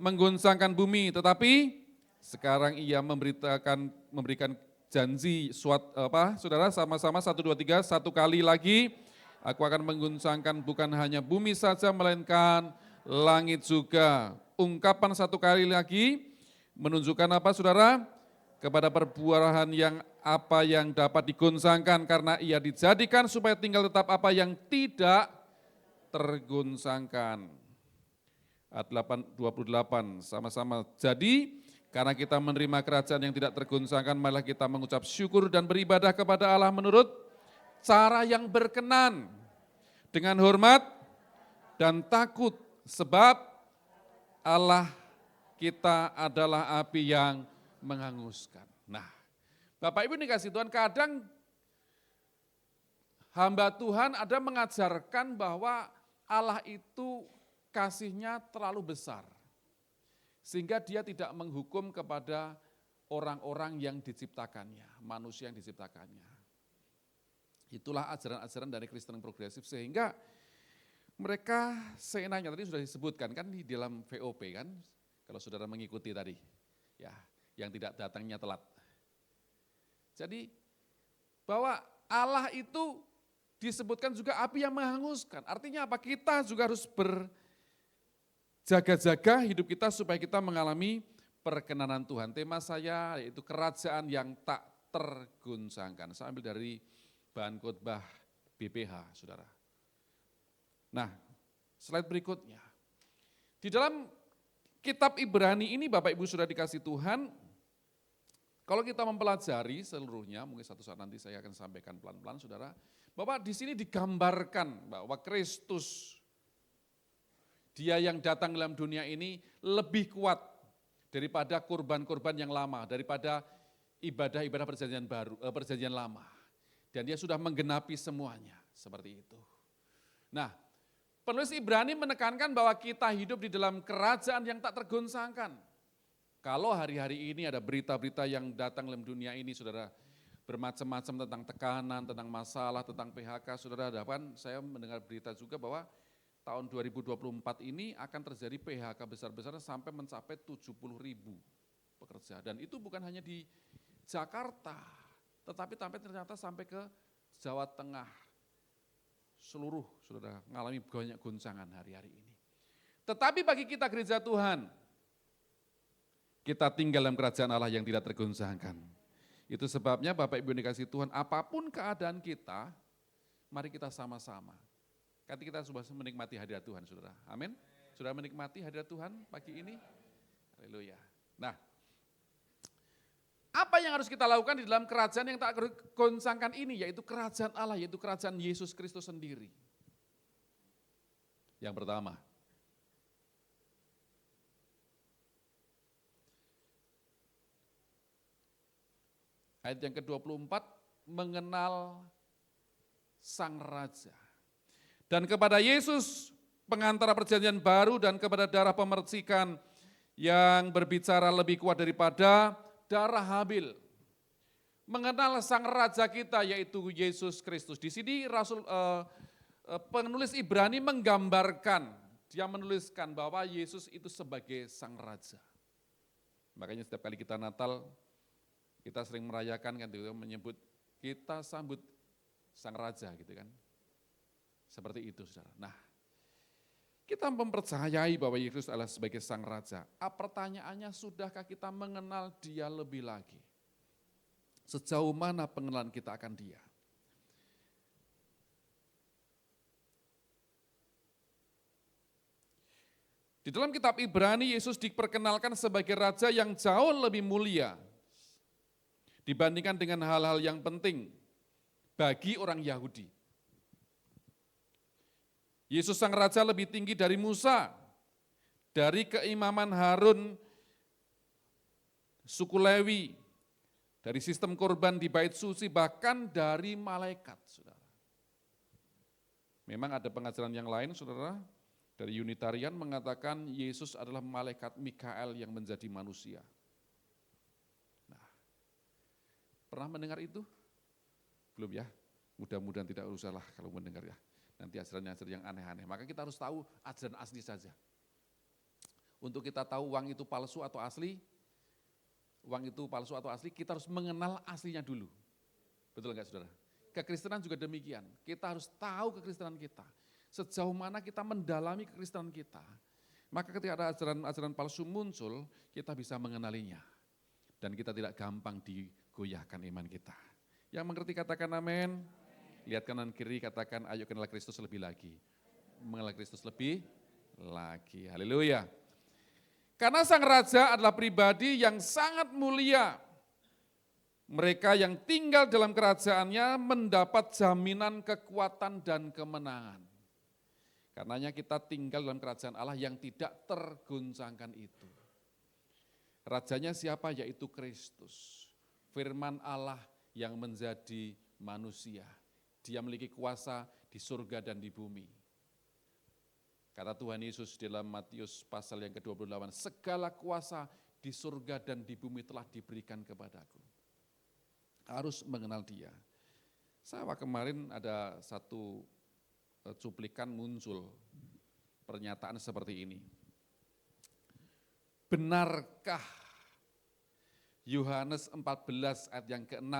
[SPEAKER 6] Menggoncangkan bumi, tetapi sekarang ia memberikan janji, saudara sama-sama 1, 2, 3, satu kali lagi, aku akan menggoncangkan bukan hanya bumi saja, melainkan langit juga. Ungkapan satu kali lagi menunjukkan apa saudara? Kepada perbuahan yang apa yang dapat digoncangkan, karena ia dijadikan supaya tinggal tetap apa yang tidak tergoncangkan. Ayat 28 sama-sama. Jadi karena kita menerima kerajaan yang tidak tergoncangkan, malah kita mengucap syukur dan beribadah kepada Allah menurut cara yang berkenan, dengan hormat dan takut, sebab Allah kita adalah api yang menghanguskan. Nah, Bapak Ibu dikasih Tuhan, kadang hamba Tuhan ada mengajarkan bahwa Allah itu kasihnya terlalu besar. Sehingga dia tidak menghukum kepada orang-orang yang diciptakannya, manusia yang diciptakannya. Itulah ajaran-ajaran dari Kristen progresif, sehingga mereka seenaknya, tadi sudah disebutkan kan di dalam VOP kan, kalau saudara mengikuti tadi, ya, yang tidak datangnya telat. Jadi bahwa Allah itu disebutkan juga api yang menghanguskan. Artinya apa? Kita juga harus berjaga-jaga hidup kita supaya kita mengalami perkenanan Tuhan. Tema saya yaitu kerajaan yang tak tergoncangkan. Saya ambil dari bahan khotbah BPH, saudara. Nah, slide berikutnya. Di dalam kitab Ibrani ini Bapak Ibu sudah dikasih Tuhan, kalau kita mempelajari seluruhnya, mungkin satu saat nanti saya akan sampaikan pelan-pelan saudara, bahwa di sini digambarkan bahwa Kristus, dia yang datang dalam dunia ini lebih kuat daripada kurban-kurban yang lama, daripada ibadah-ibadah perjanjian lama. Dan dia sudah menggenapi semuanya, seperti itu. Nah, penulis Ibrani menekankan bahwa kita hidup di dalam kerajaan yang tak tergoncangkan. Kalau hari-hari ini ada berita-berita yang datang dalam dunia ini, saudara, bermacam-macam tentang tekanan, tentang masalah, tentang PHK, saudara, hadapan saya mendengar berita juga bahwa tahun 2024 ini akan terjadi PHK besar-besaran sampai mencapai 70.000 pekerja. Dan itu bukan hanya di Jakarta, tetapi ternyata sampai ke Jawa Tengah. Seluruh saudara mengalami banyak goncangan hari-hari ini. Tetapi bagi kita gereja Tuhan, kita tinggal dalam kerajaan Allah yang tidak tergoncangkan. Itu sebabnya Bapak Ibu dikasih Tuhan, apapun keadaan kita, mari kita sama-sama. Nanti kita sudah menikmati hadirat Tuhan, saudara. Amin. Sudah menikmati hadirat Tuhan pagi ini? Haleluya. Nah, apa yang harus kita lakukan di dalam kerajaan yang tak tergoncangkan ini, yaitu kerajaan Allah, yaitu kerajaan Yesus Kristus sendiri. Yang pertama, ayat yang ke-24, mengenal Sang Raja. Dan kepada Yesus, pengantara perjanjian baru, dan kepada darah pemercikan yang berbicara lebih kuat daripada darah Habil. Mengenal Sang Raja kita, yaitu Yesus Kristus. Di sini penulis Ibrani menggambarkan, dia menuliskan bahwa Yesus itu sebagai Sang Raja. Makanya setiap kali kita Natal, kita sering merayakan kan, menyebut kita sambut Sang Raja gitu kan. Seperti itu saudara. Nah, kita mempercayai bahwa Yesus adalah sebagai Sang Raja. Pertanyaannya, sudahkah kita mengenal Dia lebih lagi? Sejauh mana pengenalan kita akan Dia? Di dalam kitab Ibrani, Yesus diperkenalkan sebagai Raja yang jauh lebih mulia dibandingkan dengan hal-hal yang penting bagi orang Yahudi. Yesus Sang Raja lebih tinggi dari Musa, dari keimaman Harun, suku Lewi, dari sistem korban di bait suci, bahkan dari malaikat, saudara. Memang ada pengajaran yang lain, saudara, dari Unitarian mengatakan Yesus adalah malaikat Mikael yang menjadi manusia. Pernah mendengar itu? Belum ya? Mudah-mudahan tidak usah lah kalau mendengar ya. Nanti ajaran-ajaran yang aneh-aneh. Maka kita harus tahu ajaran asli saja. Untuk kita tahu uang itu palsu atau asli, kita harus mengenal aslinya dulu. Betul enggak saudara? Kekristenan juga demikian. Kita harus tahu kekristenan kita. Sejauh mana kita mendalami kekristenan kita. Maka ketika ada ajaran-ajaran palsu muncul, kita bisa mengenalinya. Dan kita tidak gampang digoyahkan iman kita. Yang mengerti katakan amin. Lihat kanan kiri katakan ayo kenal Kristus lebih lagi. Mengenal Kristus lebih lagi. Haleluya. Karena Sang Raja adalah pribadi yang sangat mulia. Mereka yang tinggal dalam kerajaannya mendapat jaminan kekuatan dan kemenangan. Karenanya kita tinggal dalam kerajaan Allah yang tidak tergoncangkan itu. Rajanya siapa? Yaitu Kristus. Firman Allah yang menjadi manusia. Dia memiliki kuasa di surga dan di bumi. Kata Tuhan Yesus dalam Matius pasal yang ke-28, segala kuasa di surga dan di bumi telah diberikan kepadaku. Harus mengenal Dia. Saya kemarin ada satu cuplikan muncul pernyataan seperti ini. Benarkah Yohanes 14 ayat yang ke-6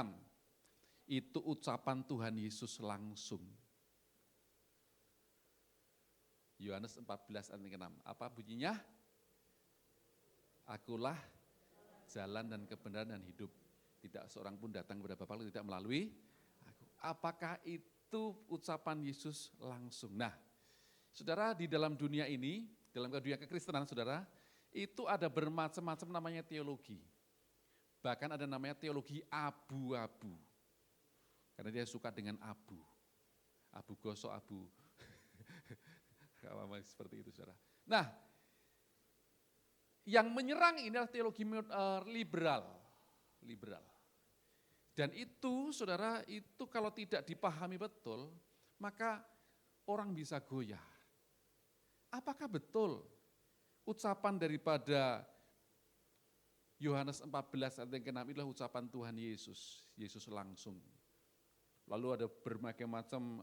[SPEAKER 6] itu ucapan Tuhan Yesus langsung? Yohanes 14 ayat yang ke-6. Apa bunyinya? Akulah jalan dan kebenaran dan hidup. Tidak seorang pun datang kepada Bapa tidak melalui aku. Apakah itu ucapan Yesus langsung? Nah, saudara, di dalam dunia ini, dalam dunia kekristenan saudara, itu ada bermacam-macam namanya teologi. Bahkan ada namanya teologi abu-abu. Karena dia suka dengan abu. Abu gosok, abu. Seperti itu saudara. Nah, yang menyerang ini adalah teologi liberal. Dan itu saudara, itu kalau tidak dipahami betul, maka orang bisa goyah. Apakah betul ucapan daripada Yohanes 14 ayat yang ke-6 adalah ucapan Tuhan Yesus, Yesus langsung. Lalu ada berbagai macam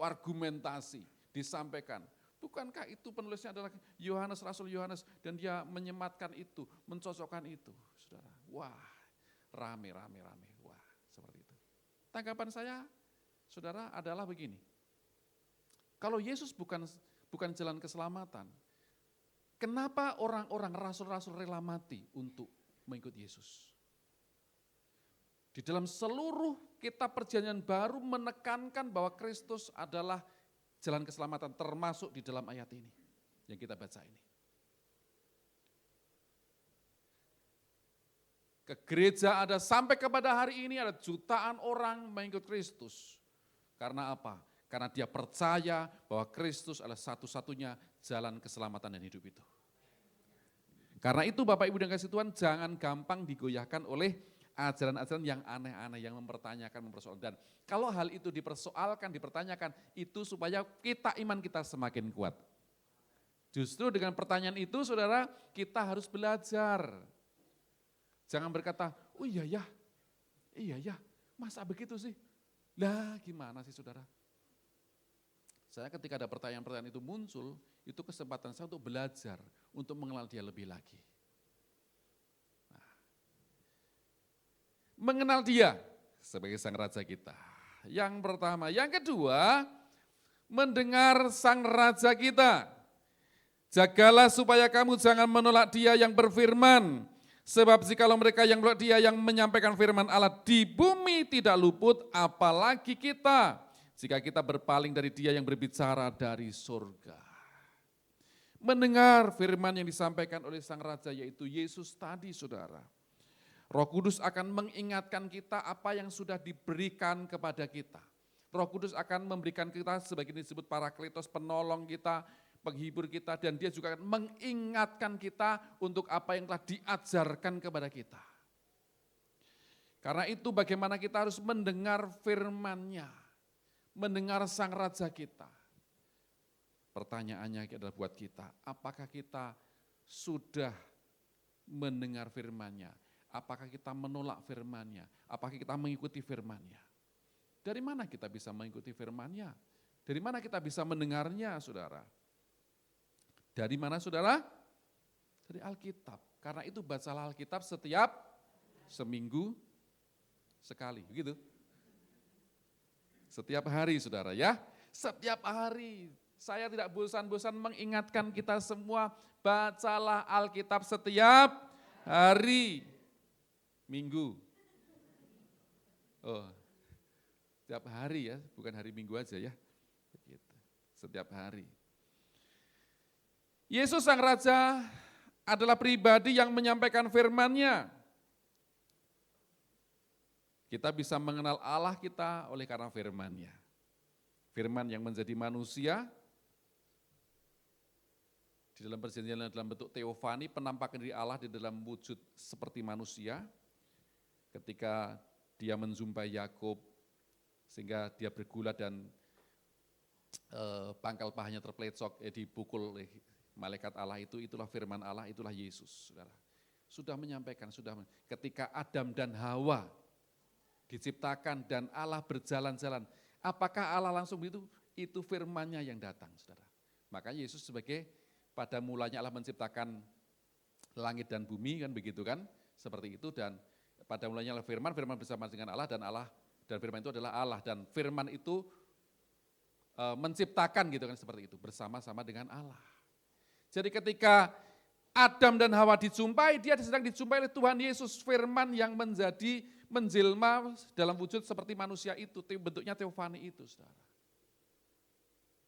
[SPEAKER 6] argumentasi disampaikan. Bukankah itu penulisnya adalah Yohanes, Rasul Yohanes, dan dia menyematkan itu, mencocokkan itu, saudara. Wah, rame. Wah, seperti itu. Tanggapan saya, saudara, adalah begini. Kalau Yesus bukan jalan keselamatan, kenapa orang-orang rasul-rasul rela mati untuk mengikut Yesus? Di dalam seluruh kitab Perjanjian Baru menekankan bahwa Kristus adalah jalan keselamatan, termasuk di dalam ayat ini yang kita baca ini. Ke gereja ada sampai kepada hari ini ada jutaan orang mengikut Kristus. Karena apa? Karena dia percaya bahwa Kristus adalah satu-satunya jalan keselamatan dan hidup itu. Karena itu Bapak Ibu dan kasih Tuhan, jangan gampang digoyahkan oleh ajaran-ajaran yang aneh-aneh, yang mempersoalkan. Dan kalau hal itu dipersoalkan, dipertanyakan, itu supaya iman kita semakin kuat. Justru dengan pertanyaan itu saudara, kita harus belajar. Jangan berkata, oh iya ya, masa begitu sih? Lah gimana sih saudara? Saya ketika ada pertanyaan-pertanyaan itu muncul, itu kesempatan saya untuk belajar, untuk mengenal dia lebih lagi. Mengenal dia sebagai sang raja kita. Yang pertama. Yang kedua, mendengar sang raja kita. Jagalah supaya kamu jangan menolak dia yang berfirman. Sebab jikalau mereka yang menolak dia yang menyampaikan firman Allah di bumi tidak luput, apalagi kita. Jika kita berpaling dari dia yang berbicara dari surga. Mendengar firman yang disampaikan oleh sang raja yaitu Yesus tadi saudara. Roh Kudus akan mengingatkan kita apa yang sudah diberikan kepada kita. Roh Kudus akan memberikan kita sebagai disebut Parakletos, penolong kita, penghibur kita, dan dia juga akan mengingatkan kita untuk apa yang telah diajarkan kepada kita. Karena itu bagaimana kita harus mendengar firman-Nya, mendengar sang raja kita. Pertanyaannya adalah buat kita, apakah kita sudah mendengar firman-Nya? Apakah kita menolak firman-Nya? Apakah kita mengikuti firman-Nya? Dari mana kita bisa mengikuti firman-Nya? Dari mana kita bisa mendengarnya, saudara? Dari mana, saudara? Dari Alkitab. Karena itu bacalah Alkitab setiap seminggu sekali, begitu? Setiap hari, saudara ya. Setiap hari. Saya tidak bosan-bosan mengingatkan kita semua, bacalah Alkitab setiap hari. Minggu. Oh, setiap hari ya, bukan hari Minggu aja ya. Begitu. Setiap hari. Yesus sang Raja adalah pribadi yang menyampaikan firman-Nya. Kita bisa mengenal Allah kita oleh karena firman-Nya. Firman yang menjadi manusia, di dalam perjanjian dalam bentuk teofani, penampakan diri Allah di dalam wujud seperti manusia. Ketika dia menjumpai Yakub, sehingga dia bergula dan pangkal pahanya terpelecok, dipukul oleh malaikat Allah itu, itulah firman Allah, itulah Yesus, saudara. Sudah menyampaikan, ketika Adam dan Hawa diciptakan dan Allah berjalan-jalan, apakah Allah langsung begitu? Itu firman-Nya yang datang, saudara. Makanya Yesus sebagai pada mulanya Allah menciptakan langit dan bumi, kan begitu kan, seperti itu, dan pada mulanya Allah firman, firman bersama dengan Allah, dan firman itu adalah Allah, dan firman itu menciptakan gitu kan, seperti itu, bersama-sama dengan Allah. Jadi ketika Adam dan Hawa dijumpai, dia sedang dijumpai oleh Tuhan Yesus, firman yang menjelma dalam wujud seperti manusia itu, bentuknya teofani itu, saudara.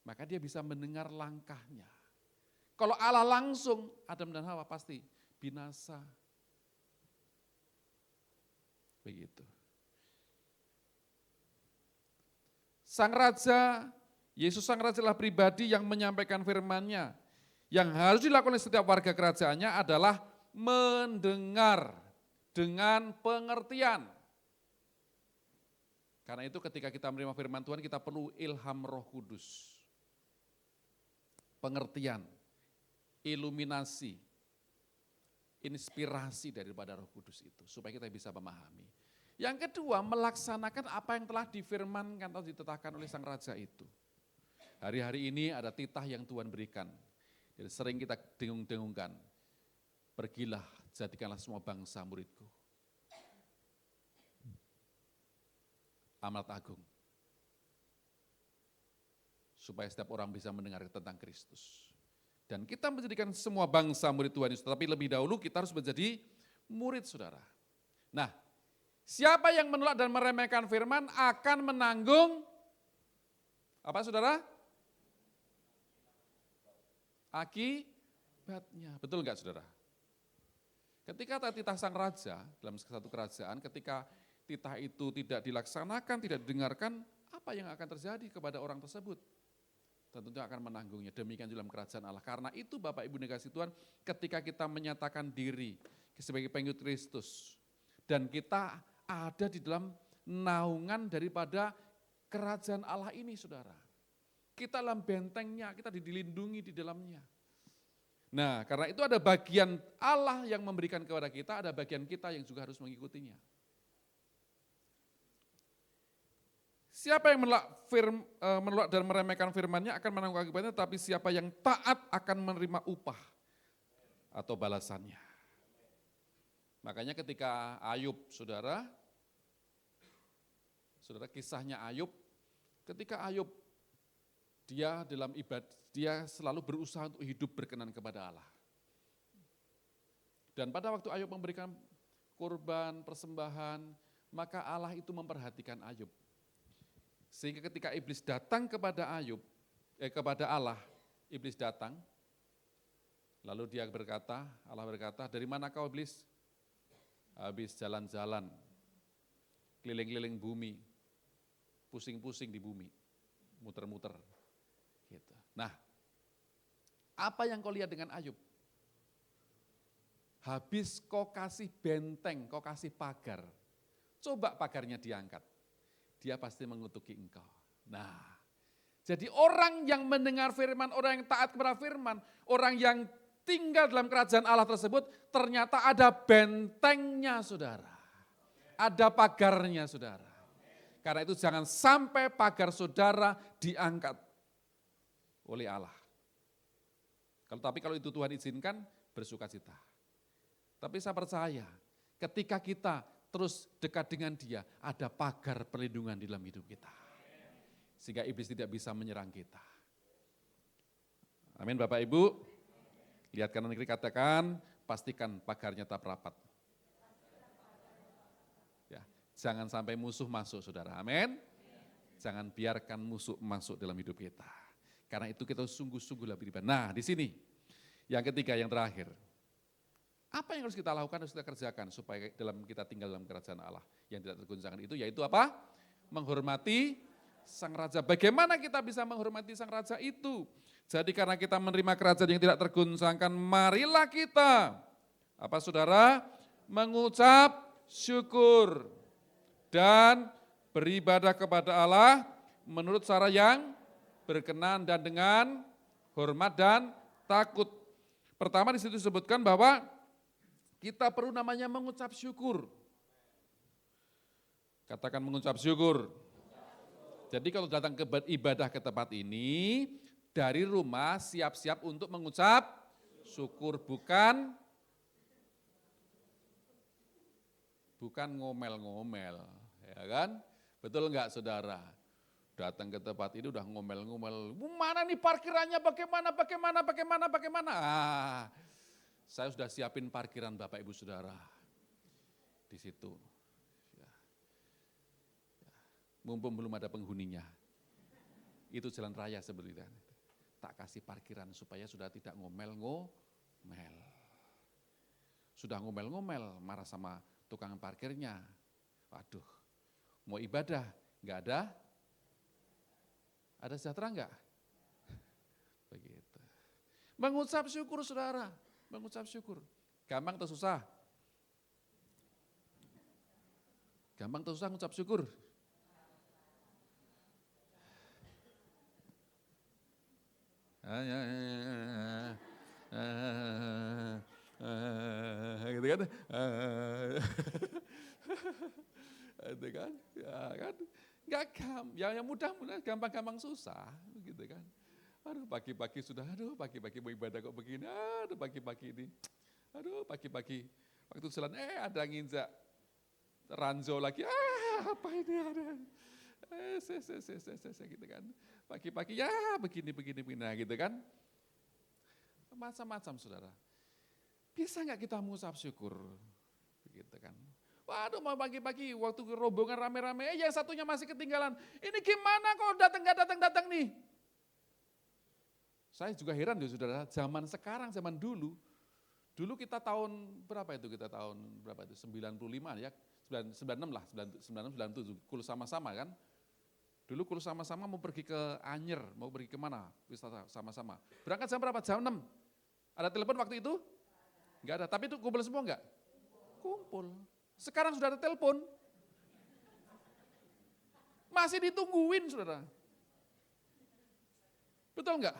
[SPEAKER 6] Maka dia bisa mendengar langkahnya. Kalau Allah langsung, Adam dan Hawa pasti binasa. Begitu. Sang Raja, Yesus Sang Raja adalah pribadi yang menyampaikan firman-Nya. Yang harus dilakukan oleh setiap warga kerajaannya adalah mendengar dengan pengertian. Karena itu ketika kita menerima firman Tuhan, kita perlu ilham Roh Kudus. Pengertian, iluminasi, inspirasi daripada Roh Kudus itu, supaya kita bisa memahami. Yang kedua, melaksanakan apa yang telah difirmankan atau ditetapkan oleh Sang Raja itu. Hari-hari ini ada titah yang Tuhan berikan. Jadi sering kita dengung-dengungkan, pergilah, jadikanlah semua bangsa muridku. Amanat agung. Supaya setiap orang bisa mendengar tentang Kristus. Dan kita menjadikan semua bangsa murid Tuhan Yesus, tetapi lebih dahulu kita harus menjadi murid, saudara. Nah, siapa yang menolak dan meremehkan firman akan menanggung, apa saudara? Akibatnya. Betul enggak, saudara? Ketika titah Sang Raja dalam satu kerajaan, ketika titah itu tidak dilaksanakan, tidak didengarkan, apa yang akan terjadi kepada orang tersebut? Tentunya akan menanggungnya. Demikian dalam kerajaan Allah. Karena itu Bapak Ibu dikasih Tuhan, ketika kita menyatakan diri sebagai pengikut Kristus, dan kita ada di dalam naungan daripada kerajaan Allah ini, saudara. Kita dalam bentengnya, kita dilindungi di dalamnya. Nah, karena itu ada bagian Allah yang memberikan kepada kita, ada bagian kita yang juga harus mengikutinya. Siapa yang menolak dan meremehkan firman-Nya akan menanggung akibatnya, tapi siapa yang taat akan menerima upah atau balasannya. Makanya ketika Ayub, saudara kisahnya Ayub, ketika Ayub dia dalam ibadah, dia selalu berusaha untuk hidup berkenan kepada Allah. Dan pada waktu Ayub memberikan kurban, persembahan, maka Allah itu memperhatikan Ayub. Sehingga ketika iblis datang kepada kepada Allah, iblis datang, lalu Allah berkata, dari mana kau iblis? Habis jalan-jalan, keliling-keliling bumi, pusing-pusing di bumi, muter-muter. Gitu. Nah, apa yang kau lihat dengan Ayub? Habis kau kasih benteng, kau kasih pagar, coba pagarnya diangkat. Dia pasti mengutuki engkau. Nah, jadi orang yang mendengar firman, orang yang taat kepada firman, orang yang tinggal dalam kerajaan Allah tersebut, ternyata ada bentengnya, saudara. Ada pagarnya, saudara. Karena itu jangan sampai pagar saudara diangkat oleh Allah. Tapi kalau itu Tuhan izinkan, bersukacita. Tapi saya percaya, ketika kita terus dekat dengan Dia, ada pagar perlindungan di dalam hidup kita. Sehingga iblis tidak bisa menyerang kita. Amin Bapak Ibu. Lihat kanan kiri, katakan, pastikan pagarnya tetap rapat. Ya, jangan sampai musuh masuk, saudara. Amin. Jangan biarkan musuh masuk dalam hidup kita. Karena itu kita sungguh-sungguh lebih beribadah. Nah, di sini yang ketiga, yang terakhir. Apa yang harus kita lakukan, harus kita kerjakan supaya kita tinggal dalam kerajaan Allah yang tidak tergoncangkan itu, yaitu apa? Menghormati Sang Raja. Bagaimana kita bisa menghormati Sang Raja itu? Jadi karena kita menerima kerajaan yang tidak tergoncangkan, marilah kita, apa saudara? Mengucap syukur dan beribadah kepada Allah menurut cara yang berkenan dan dengan hormat dan takut. Pertama di situ disebutkan bahwa kita perlu namanya mengucap syukur. Katakan mengucap syukur. Jadi kalau datang ke ibadah ke tempat ini, dari rumah siap-siap untuk mengucap syukur, bukan ngomel-ngomel, ya kan? Betul enggak saudara? Datang ke tempat ini udah ngomel-ngomel, mana nih parkirannya, bagaimana? Saya sudah siapin parkiran Bapak Ibu Saudara di situ. Ya. Mumpung belum ada penghuninya. Itu jalan raya sebenarnya. Tak kasih parkiran supaya sudah tidak ngomel-ngomel. Sudah ngomel-ngomel, marah sama tukang parkirnya. Waduh, mau ibadah, enggak ada? Ada sejahtera enggak? Begitu. Mengucap syukur saudara. Mengucap syukur. Gampang atau susah? Gampang atau susah mengucap syukur? Gitu kan? Itu kan? Ya kan? Enggak yang mudah-mudah gampang-gampang susah, gitu kan? Aduh pagi-pagi sudah, pagi-pagi mau ibadah kok begini, pagi-pagi ini. Pagi-pagi waktu jalan, ada nginjak ranjau lagi, apa ini ada. Gitu kan. Pagi-pagi ya begini, nah gitu kan. Macam-macam saudara. Bisa nggak kita mengucap syukur? Begitu kan. Waduh mau pagi-pagi waktu rombongan rame-rame, yang satunya masih ketinggalan. Ini gimana kok nggak datang nih? Saya juga heran ya saudara, zaman sekarang, zaman dulu kita tahun berapa itu, 95 ya, 96 lah, 96, 97, kul sama-sama kan. Dulu kul sama-sama mau pergi ke Anyer, mau pergi kemana, wisata sama-sama. Berangkat jam berapa? Jam 6. Ada telepon waktu itu? Enggak ada, tapi itu kumpul semua enggak? Kumpul. Sekarang sudah ada telepon. Masih ditungguin saudara. Betul enggak?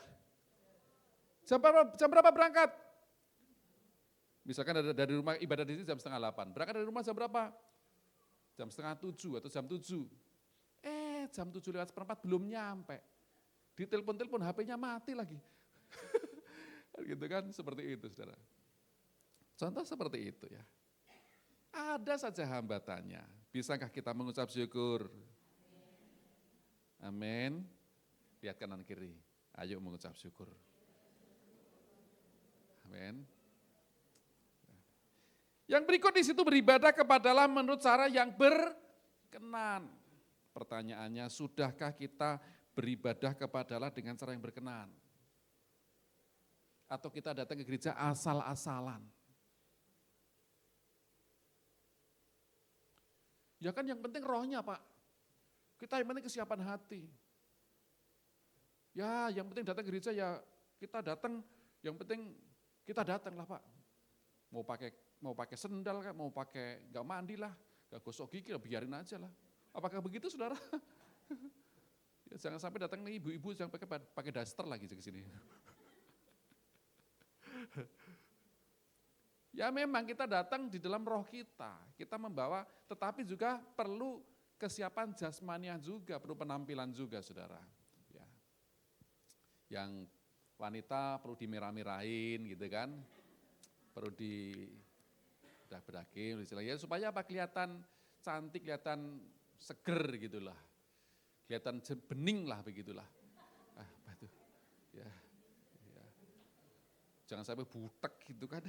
[SPEAKER 6] Jam berapa berangkat? Misalkan dari rumah ibadah di sini jam 7:30. Berangkat dari rumah jam berapa? Jam 6:30 atau jam 7. Jam 7:04 belum nyampe. Ditelepon-telepon HP-nya mati lagi. Gitu kan, seperti itu saudara. Contoh seperti itu ya. Ada saja hambatannya. Bisakah kita mengucap syukur? Amin. Lihat kanan kiri. Ayo mengucap syukur. Amin. Yang berikut di situ beribadah kepada Allah menurut cara yang berkenan. Pertanyaannya, sudahkah kita beribadah kepada Allah dengan cara yang berkenan? Atau kita datang ke gereja asal-asalan? Ya kan yang penting rohnya Pak. Kita yang penting kesiapan hati. Ya yang penting datang ke gereja ya kita datang, yang penting kita datang lah Pak. Mau pakai sendal kan, mau pakai nggak mandi lah, nggak gosok gigi lah, biarin aja lah. Apakah begitu saudara? Ya, jangan sampai datang nih ibu-ibu yang pakai daster lagi ke sini. Ya memang kita datang di dalam roh kita membawa, tetapi juga perlu kesiapan jasmania juga, perlu penampilan juga saudara. Ya. Yang wanita perlu dimerah-merahin gitu kan, perlu bedakin ya, supaya apa, kelihatan cantik, kelihatan seger gitulah, kelihatan bening lah begitulah. Apa itu? Ya. Jangan sampai butek gitu kan.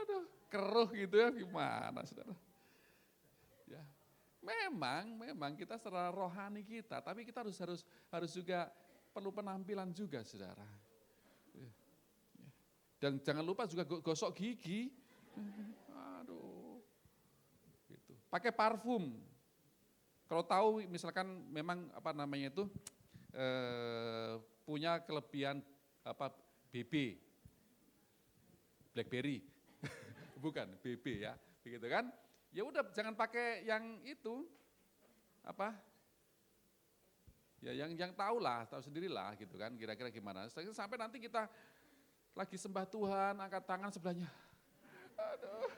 [SPEAKER 6] Aduh, keruh gitu ya, gimana saudara? Ya, memang kita secara rohani kita, tapi kita harus juga perlu penampilan juga saudara. Ya. Dan jangan lupa juga gosok gigi. Aduh, gitu. Pakai parfum. Kalau tahu misalkan memang punya kelebihan BB, BlackBerry, bukan BB ya, begitu kan? Ya udah jangan pakai yang itu, apa? Ya yang tahu lah, tahu sendirilah gitu kan, kira-kira gimana. Sampai nanti kita lagi sembah Tuhan, angkat tangan sebelahnya. Aduh,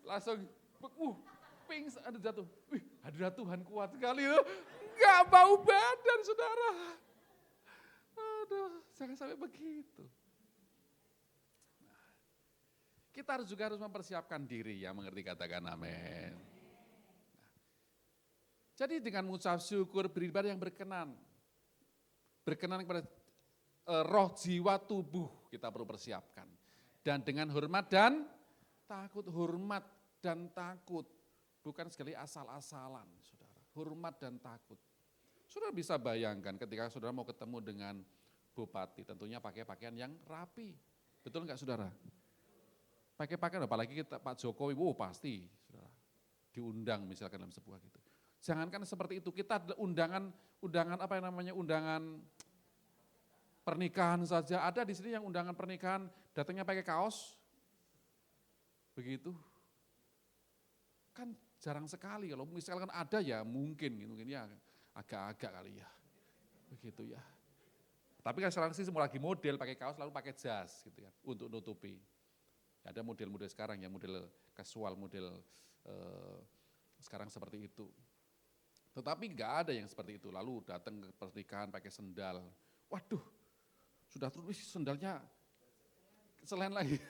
[SPEAKER 6] langsung, pings, ada jatuh. Wih, hadirat Tuhan kuat sekali loh. Enggak bau badan, saudara. Aduh, jangan sampai begitu. Nah, kita juga harus mempersiapkan diri ya, mengerti, katakan amin. Jadi dengan mengucap syukur, beribadah yang berkenan. Berkenan kepada roh, jiwa, tubuh kita perlu persiapkan. Dan dengan hormat dan takut, hormat dan takut. Bukan sekali asal-asalan, saudara. Hormat dan takut. Saudara bisa bayangkan ketika saudara mau ketemu dengan bupati, tentunya pakai pakaian yang rapi. Betul enggak, saudara? Pakai pakaian, apalagi kita, Pak Jokowi, pasti, saudara. Diundang misalkan dalam sebuah gitu. Jangankan seperti itu, kita ada undangan pernikahan saja. Ada di sini yang undangan pernikahan datangnya pakai kaos. Begitu. Kan jarang sekali, kalau misalkan ada ya mungkin ya agak-agak kali ya. Begitu ya. Tapi kan sekarang sih semua lagi model pakai kaos lalu pakai jas gitu ya untuk nutupi. Ada model-model sekarang ya, model casual, model sekarang seperti itu. Tetapi enggak ada yang seperti itu, lalu datang ke pernikahan pakai sendal. Waduh, sudah terus sendalnya selain lagi.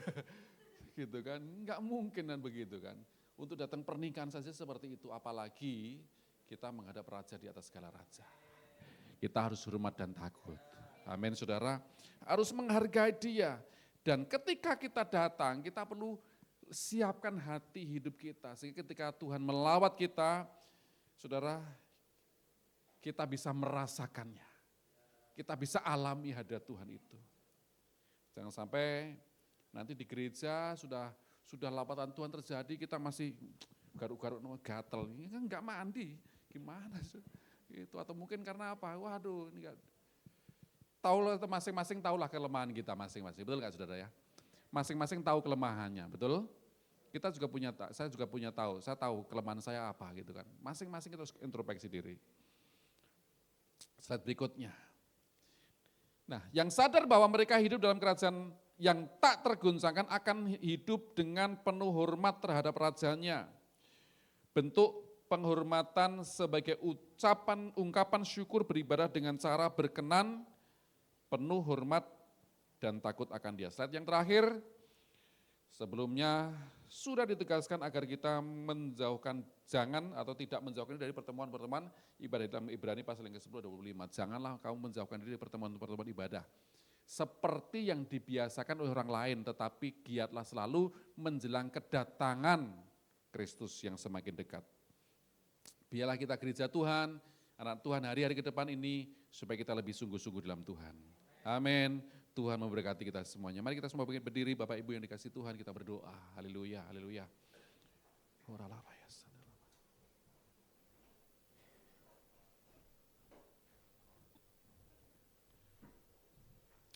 [SPEAKER 6] Gitu kan, enggak mungkin dan begitu kan. Untuk datang pernikahan saja seperti itu, apalagi kita menghadap raja di atas segala raja. Kita harus hormat dan takut. Amin, saudara. Harus menghargai dia. Dan ketika kita datang, kita perlu siapkan hati hidup kita. Sehingga ketika Tuhan melawat kita, saudara, kita bisa merasakannya. Kita bisa alami hadirat Tuhan itu. Jangan sampai nanti di gereja sudah lawatan Tuhan terjadi, kita masih garuk-garuk gatel, ini kan enggak mandi, gimana sih? Gitu. Atau mungkin karena apa? Waduh, ini enggak. Tahulah masing-masing tahulah kelemahan kita masing-masing, betul enggak, saudara ya? Masing-masing tahu kelemahannya, betul? Saya juga punya tahu, saya tahu kelemahan saya apa gitu kan. Masing-masing kita harus introspeksi diri. Slide berikutnya. Nah, yang sadar bahwa mereka hidup dalam kerajaan yang tak tergoncangkan akan hidup dengan penuh hormat terhadap rajanya. Bentuk penghormatan sebagai ungkapan syukur beribadah dengan cara berkenan, penuh hormat dan takut akan dia. Slide yang terakhir, sebelumnya sudah ditegaskan agar kita menjauhkan, jangan atau tidak menjauhkan diri dari pertemuan-pertemuan ibadah dalam Ibrani pasal yang ke-10 25. Janganlah kamu menjauhkan diri dari pertemuan-pertemuan ibadah. Seperti yang dibiasakan oleh orang lain, tetapi giatlah selalu menjelang kedatangan Kristus yang semakin dekat. Biarlah kita gereja Tuhan, anak Tuhan hari-hari ke depan ini, supaya kita lebih sungguh-sungguh dalam Tuhan. Amin. Tuhan memberkati kita semuanya. Mari kita semua berdiri, Bapak Ibu yang dikasih Tuhan, kita berdoa. Haleluya, haleluya.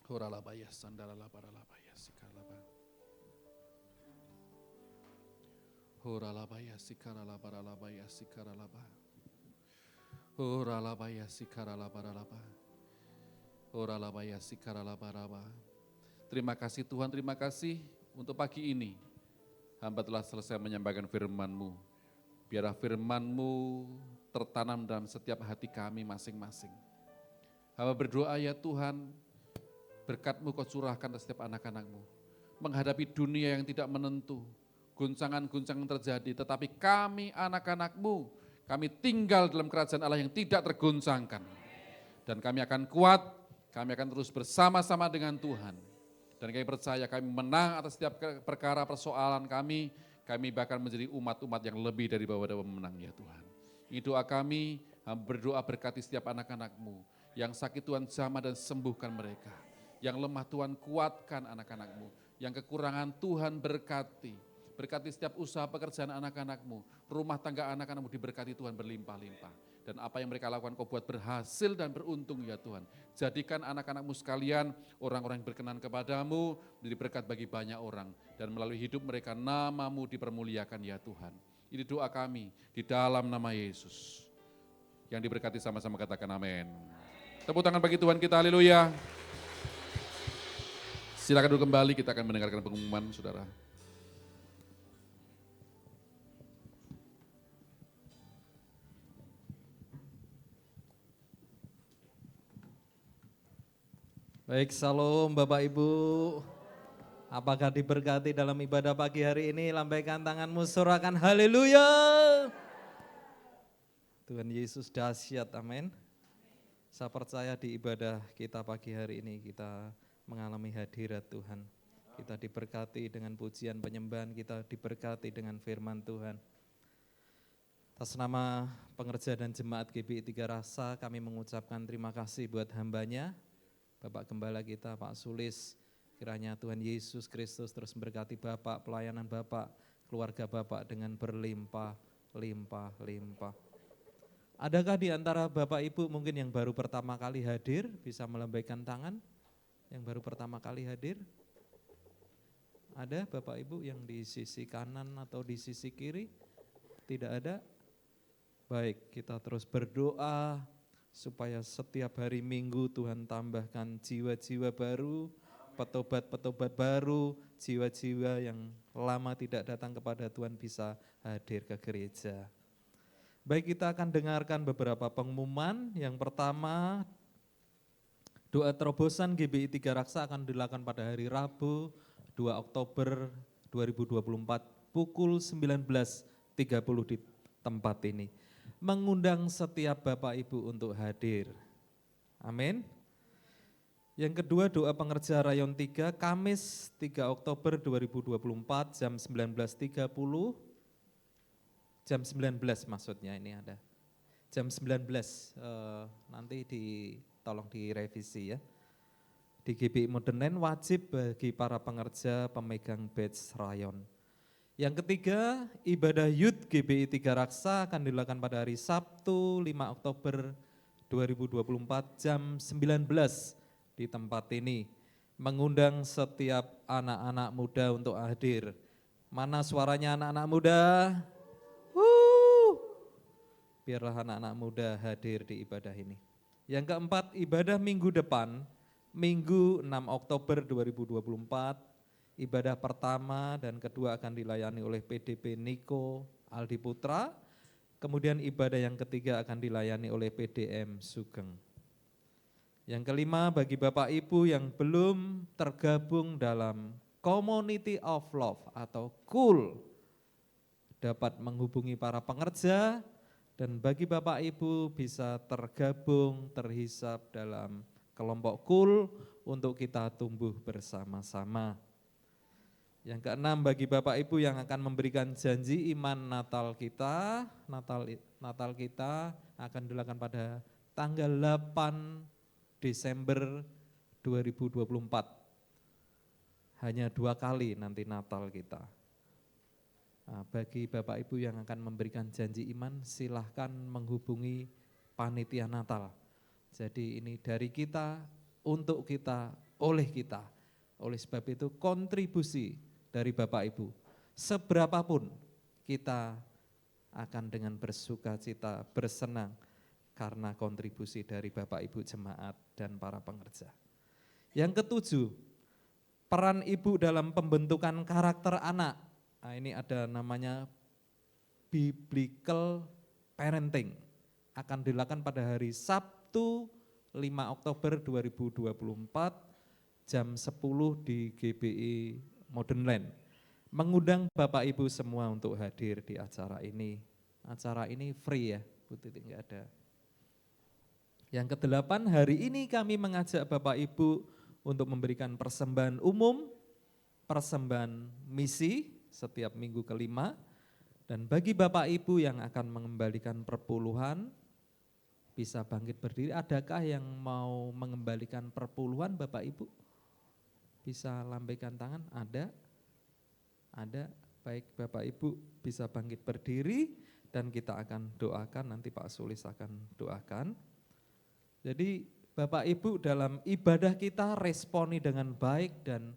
[SPEAKER 6] Horalabaya sandalala paralabaya sikalaba. Horalabaya sikarala paralabaya sikaralaba. Horalabaya sikarala paralaba. Horalabaya sikarala paraba. Terima kasih Tuhan, terima kasih untuk pagi ini. Hamba telah selesai menyampaikan firman-Mu. Biarlah firman-Mu tertanam dalam setiap hati kami masing-masing. Hamba berdoa ya Tuhan, berkat-Mu Kau curahkan ke setiap anak-anak-Mu. Menghadapi dunia yang tidak menentu, guncangan-guncangan terjadi, tetapi kami anak-anak-Mu, kami tinggal dalam kerajaan Allah yang tidak tergoncangkan. Dan kami akan kuat, kami akan terus bersama-sama dengan Tuhan. Dan kami percaya kami menang atas setiap perkara persoalan kami bahkan menjadi umat-umat yang lebih dari bahwa memenang ya Tuhan. Ini doa kami, berdoa berkati setiap anak-anak-Mu. Yang sakit Tuhan jamah dan sembuhkan mereka. Yang lemah Tuhan kuatkan anak-anak-Mu. Yang kekurangan Tuhan berkati. Berkati setiap usaha pekerjaan anak-anak-Mu. Rumah tangga anak-anak-Mu diberkati Tuhan berlimpah-limpah. Dan apa yang mereka lakukan Kau buat berhasil dan beruntung ya Tuhan. Jadikan anak-anak-Mu sekalian orang-orang yang berkenan kepadamu, menjadi berkat bagi banyak orang. Dan melalui hidup mereka nama-Mu dipermuliakan ya Tuhan. Ini doa kami di dalam nama Yesus. Yang diberkati sama-sama katakan amin. Tepuk tangan bagi Tuhan kita, haleluya. Silakan duduk kembali, kita akan mendengarkan pengumuman saudara.
[SPEAKER 7] Baik, salam Bapak Ibu. Apakah diberkati dalam ibadah pagi hari ini? Lambaikan tanganmu, sorakan haleluya. Tuhan Yesus dahsyat, amin. Saya percaya di ibadah kita pagi hari ini kita mengalami hadirat Tuhan. Kita diberkati dengan pujian penyembahan, kita diberkati dengan firman Tuhan. Atas nama pengerja dan jemaat GBI Tiga Rasa, kami mengucapkan terima kasih buat hambanya, Bapak Gembala kita, Pak Sulis. Kiranya Tuhan Yesus Kristus terus memberkati Bapak, pelayanan Bapak, keluarga Bapak dengan berlimpah. Adakah di antara Bapak Ibu mungkin yang baru pertama kali hadir, bisa melambaikan tangan? Yang baru pertama kali hadir? Ada Bapak Ibu yang di sisi kanan atau di sisi kiri? Tidak ada? Baik, kita terus berdoa supaya setiap hari Minggu Tuhan tambahkan jiwa-jiwa baru, petobat-petobat baru, jiwa-jiwa yang lama tidak datang kepada Tuhan bisa hadir ke gereja. Baik, kita akan dengarkan beberapa pengumuman. Yang pertama, doa terobosan GBI Tiga Raksa akan dilakukan pada hari Rabu 2 Oktober 2024 pukul 19.30 di tempat ini. Mengundang setiap Bapak Ibu untuk hadir. Amin. Yang kedua, doa pengerja Rayon 3, Kamis 3 Oktober 2024 jam 19.30, jam 19 maksudnya ini ada, jam 19, nanti tolong direvisi ya. Di GBI Modern Land wajib bagi para pengerja pemegang badge Rayon. Yang ketiga, ibadah Youth GBI Tiga Raksa akan dilakukan pada hari Sabtu 5 Oktober 2024 jam 19 di tempat ini, mengundang setiap anak-anak muda untuk hadir. Mana suaranya anak-anak muda? Biarlah anak-anak muda hadir di ibadah ini. Yang keempat, ibadah minggu depan, Minggu 6 Oktober 2024, ibadah pertama dan kedua akan dilayani oleh PDP Niko Aldi Putra, kemudian ibadah yang ketiga akan dilayani oleh PDM Sugeng. Yang kelima, bagi Bapak Ibu yang belum tergabung dalam Community of Love atau KUL, dapat menghubungi para pengerja, dan bagi Bapak Ibu bisa tergabung, terhisap dalam kelompok KUL untuk kita tumbuh bersama-sama. Yang keenam, bagi Bapak Ibu yang akan memberikan janji iman Natal kita, Natal kita akan dilakukan pada tanggal 8 Desember 2024. Hanya 2 kali nanti Natal kita. Nah, bagi Bapak Ibu yang akan memberikan janji iman, silahkan menghubungi panitia Natal. Jadi ini dari kita, untuk kita, oleh kita. Oleh sebab itu kontribusi dari Bapak Ibu, seberapapun kita akan dengan bersuka cita, bersenang, karena kontribusi dari Bapak Ibu jemaat dan para pengerja. Yang ketujuh, peran ibu dalam pembentukan karakter anak. Nah, ini ada namanya biblical parenting. Akan dilakukan pada hari Sabtu 5 Oktober 2024 jam 10 di GBI Modern Land. Mengundang Bapak Ibu semua untuk hadir di acara ini. Acara ini free ya, Bu Titi, enggak ada. Yang kedelapan, hari ini kami mengajak Bapak Ibu untuk memberikan persembahan umum, persembahan misi setiap minggu kelima, dan bagi Bapak Ibu yang akan mengembalikan perpuluhan, bisa bangkit berdiri. Adakah yang mau mengembalikan perpuluhan Bapak Ibu? Bisa lambaikan tangan, ada? Ada, baik Bapak Ibu bisa bangkit berdiri dan kita akan doakan, nanti Pak Sulis akan doakan. Jadi Bapak Ibu dalam ibadah kita responi dengan baik dan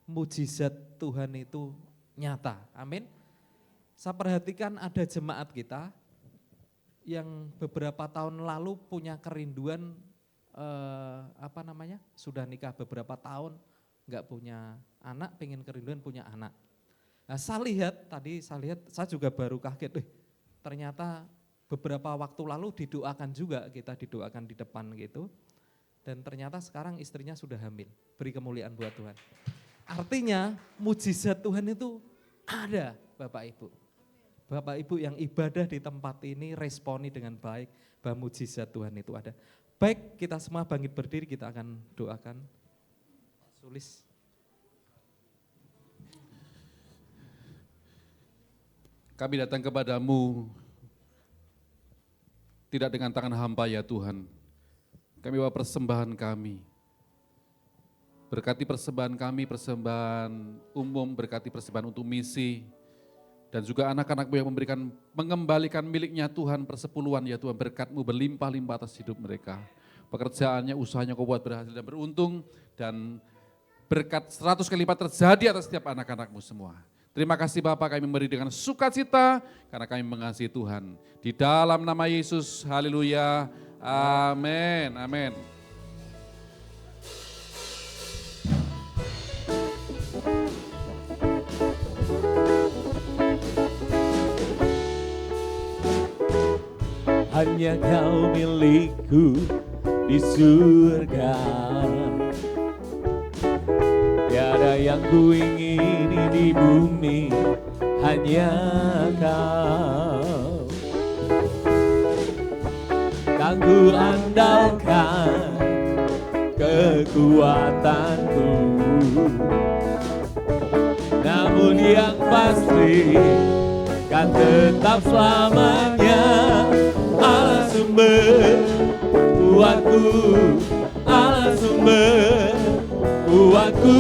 [SPEAKER 7] mujizat Tuhan itu nyata, amin. Saya perhatikan ada jemaat kita yang beberapa tahun lalu punya kerinduan sudah nikah beberapa tahun nggak punya anak, pengen kerinduan punya anak. Nah, saya lihat, saya juga baru kaget, ternyata beberapa waktu lalu didoakan juga, kita didoakan di depan gitu. Dan ternyata sekarang istrinya sudah hamil, beri kemuliaan buat Tuhan. Artinya mujizat Tuhan itu ada Bapak Ibu. Bapak Ibu yang ibadah di tempat ini responi dengan baik bahwa mujizat Tuhan itu ada. Baik, kita semua bangkit berdiri, kita akan doakan. Sulis.
[SPEAKER 6] Kami datang kepadamu tidak dengan tangan hampa ya Tuhan. Kami bawa persembahan kami. Berkati persembahan kami, persembahan umum, berkati persembahan untuk misi. Dan juga anak-anakmu yang mengembalikan miliknya Tuhan persepuluhan ya Tuhan, berkat-Mu berlimpah-limpah atas hidup mereka. Pekerjaannya, usahanya Kau buat berhasil dan beruntung, dan berkat 100 kali lipat terjadi atas setiap anak-anak-Mu semua. Terima kasih Bapak, kami memberi dengan sukacita karena kami mengasihi Tuhan. Di dalam nama Yesus, haleluya, amin, amin.
[SPEAKER 1] Hanya Kau milikku di surga. Tiada yang ku ingini di bumi, hanya Kau. Kan ku andalkan kekuatanku, namun yang pasti kan tetap selamanya Allah sumber kuatku, Allah sumber kuatku,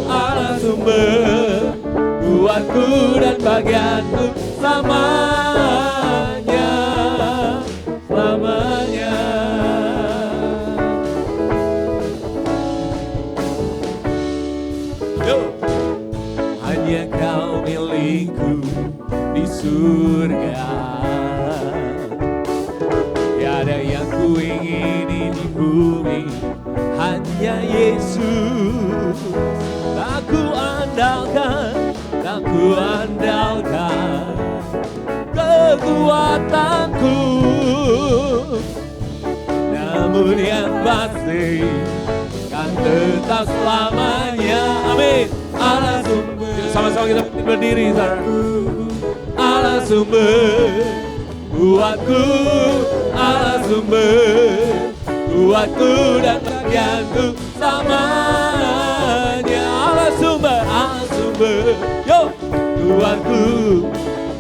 [SPEAKER 1] Allah sumber kuatku dan bagianku selamanya, selamanya. Yo. Hanya Kau milikku di surga. Tiada yang ku ingini di bumi, hanya Yesus. Tak ku andalkan kekuatanku, namun yang pasti kan tetap selamanya. Amin. Allah sumber, sama-sama kita berdiri, Allah sumber kuatku, Allah sumber kuatku dan bagianku selamanya. Allah sumber, yo kuatku,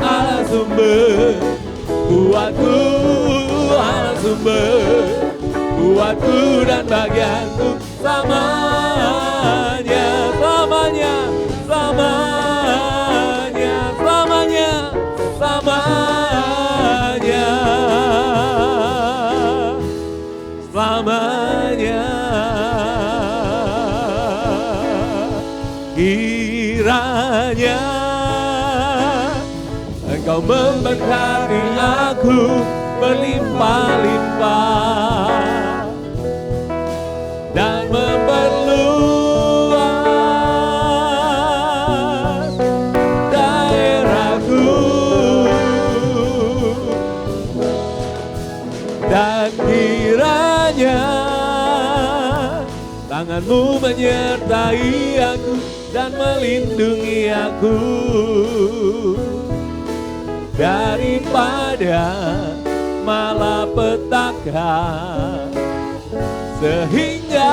[SPEAKER 1] Allah sumber kuatku, Allah sumber kuatku dan bagianku selamanya, selamanya, selamanya, selamanya, selamanya, selamanya. Kiranya Engkau memberkati aku berlimpah-limpah dan memperluas daerahku, dan kiranya tangan-Mu menyertai aku dan melindungi aku daripada malapetaka, sehingga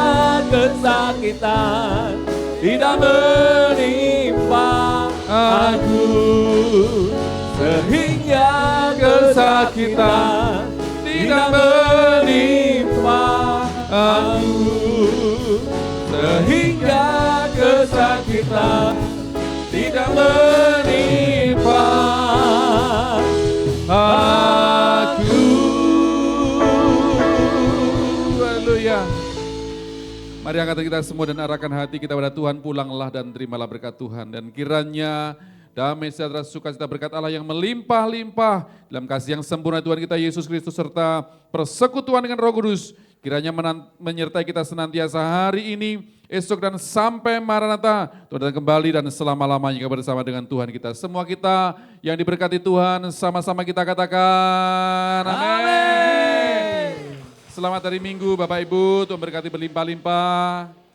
[SPEAKER 1] kesakitan tidak menimpa aku, sehingga kesakitan tidak menimpa aku, sehingga kesakitan tidak menimpa aku.
[SPEAKER 6] Haleluya. Mari angkat kita semua dan arahkan hati kita pada Tuhan. Pulanglah dan terimalah berkat Tuhan. Dan kiranya damai sejahtera sukacita berkat Allah yang melimpah-limpah dalam kasih yang sempurna Tuhan kita Yesus Kristus serta persekutuan dengan Roh Kudus kiranya menyertai kita senantiasa hari ini, esok dan sampai Maranatha. Tuhan datang kembali dan selama-lamanya kita bersama dengan Tuhan kita. Semua kita yang diberkati Tuhan sama-sama kita katakan amin. Selamat hari Minggu Bapak Ibu, Tuhan berkati berlimpah-limpah.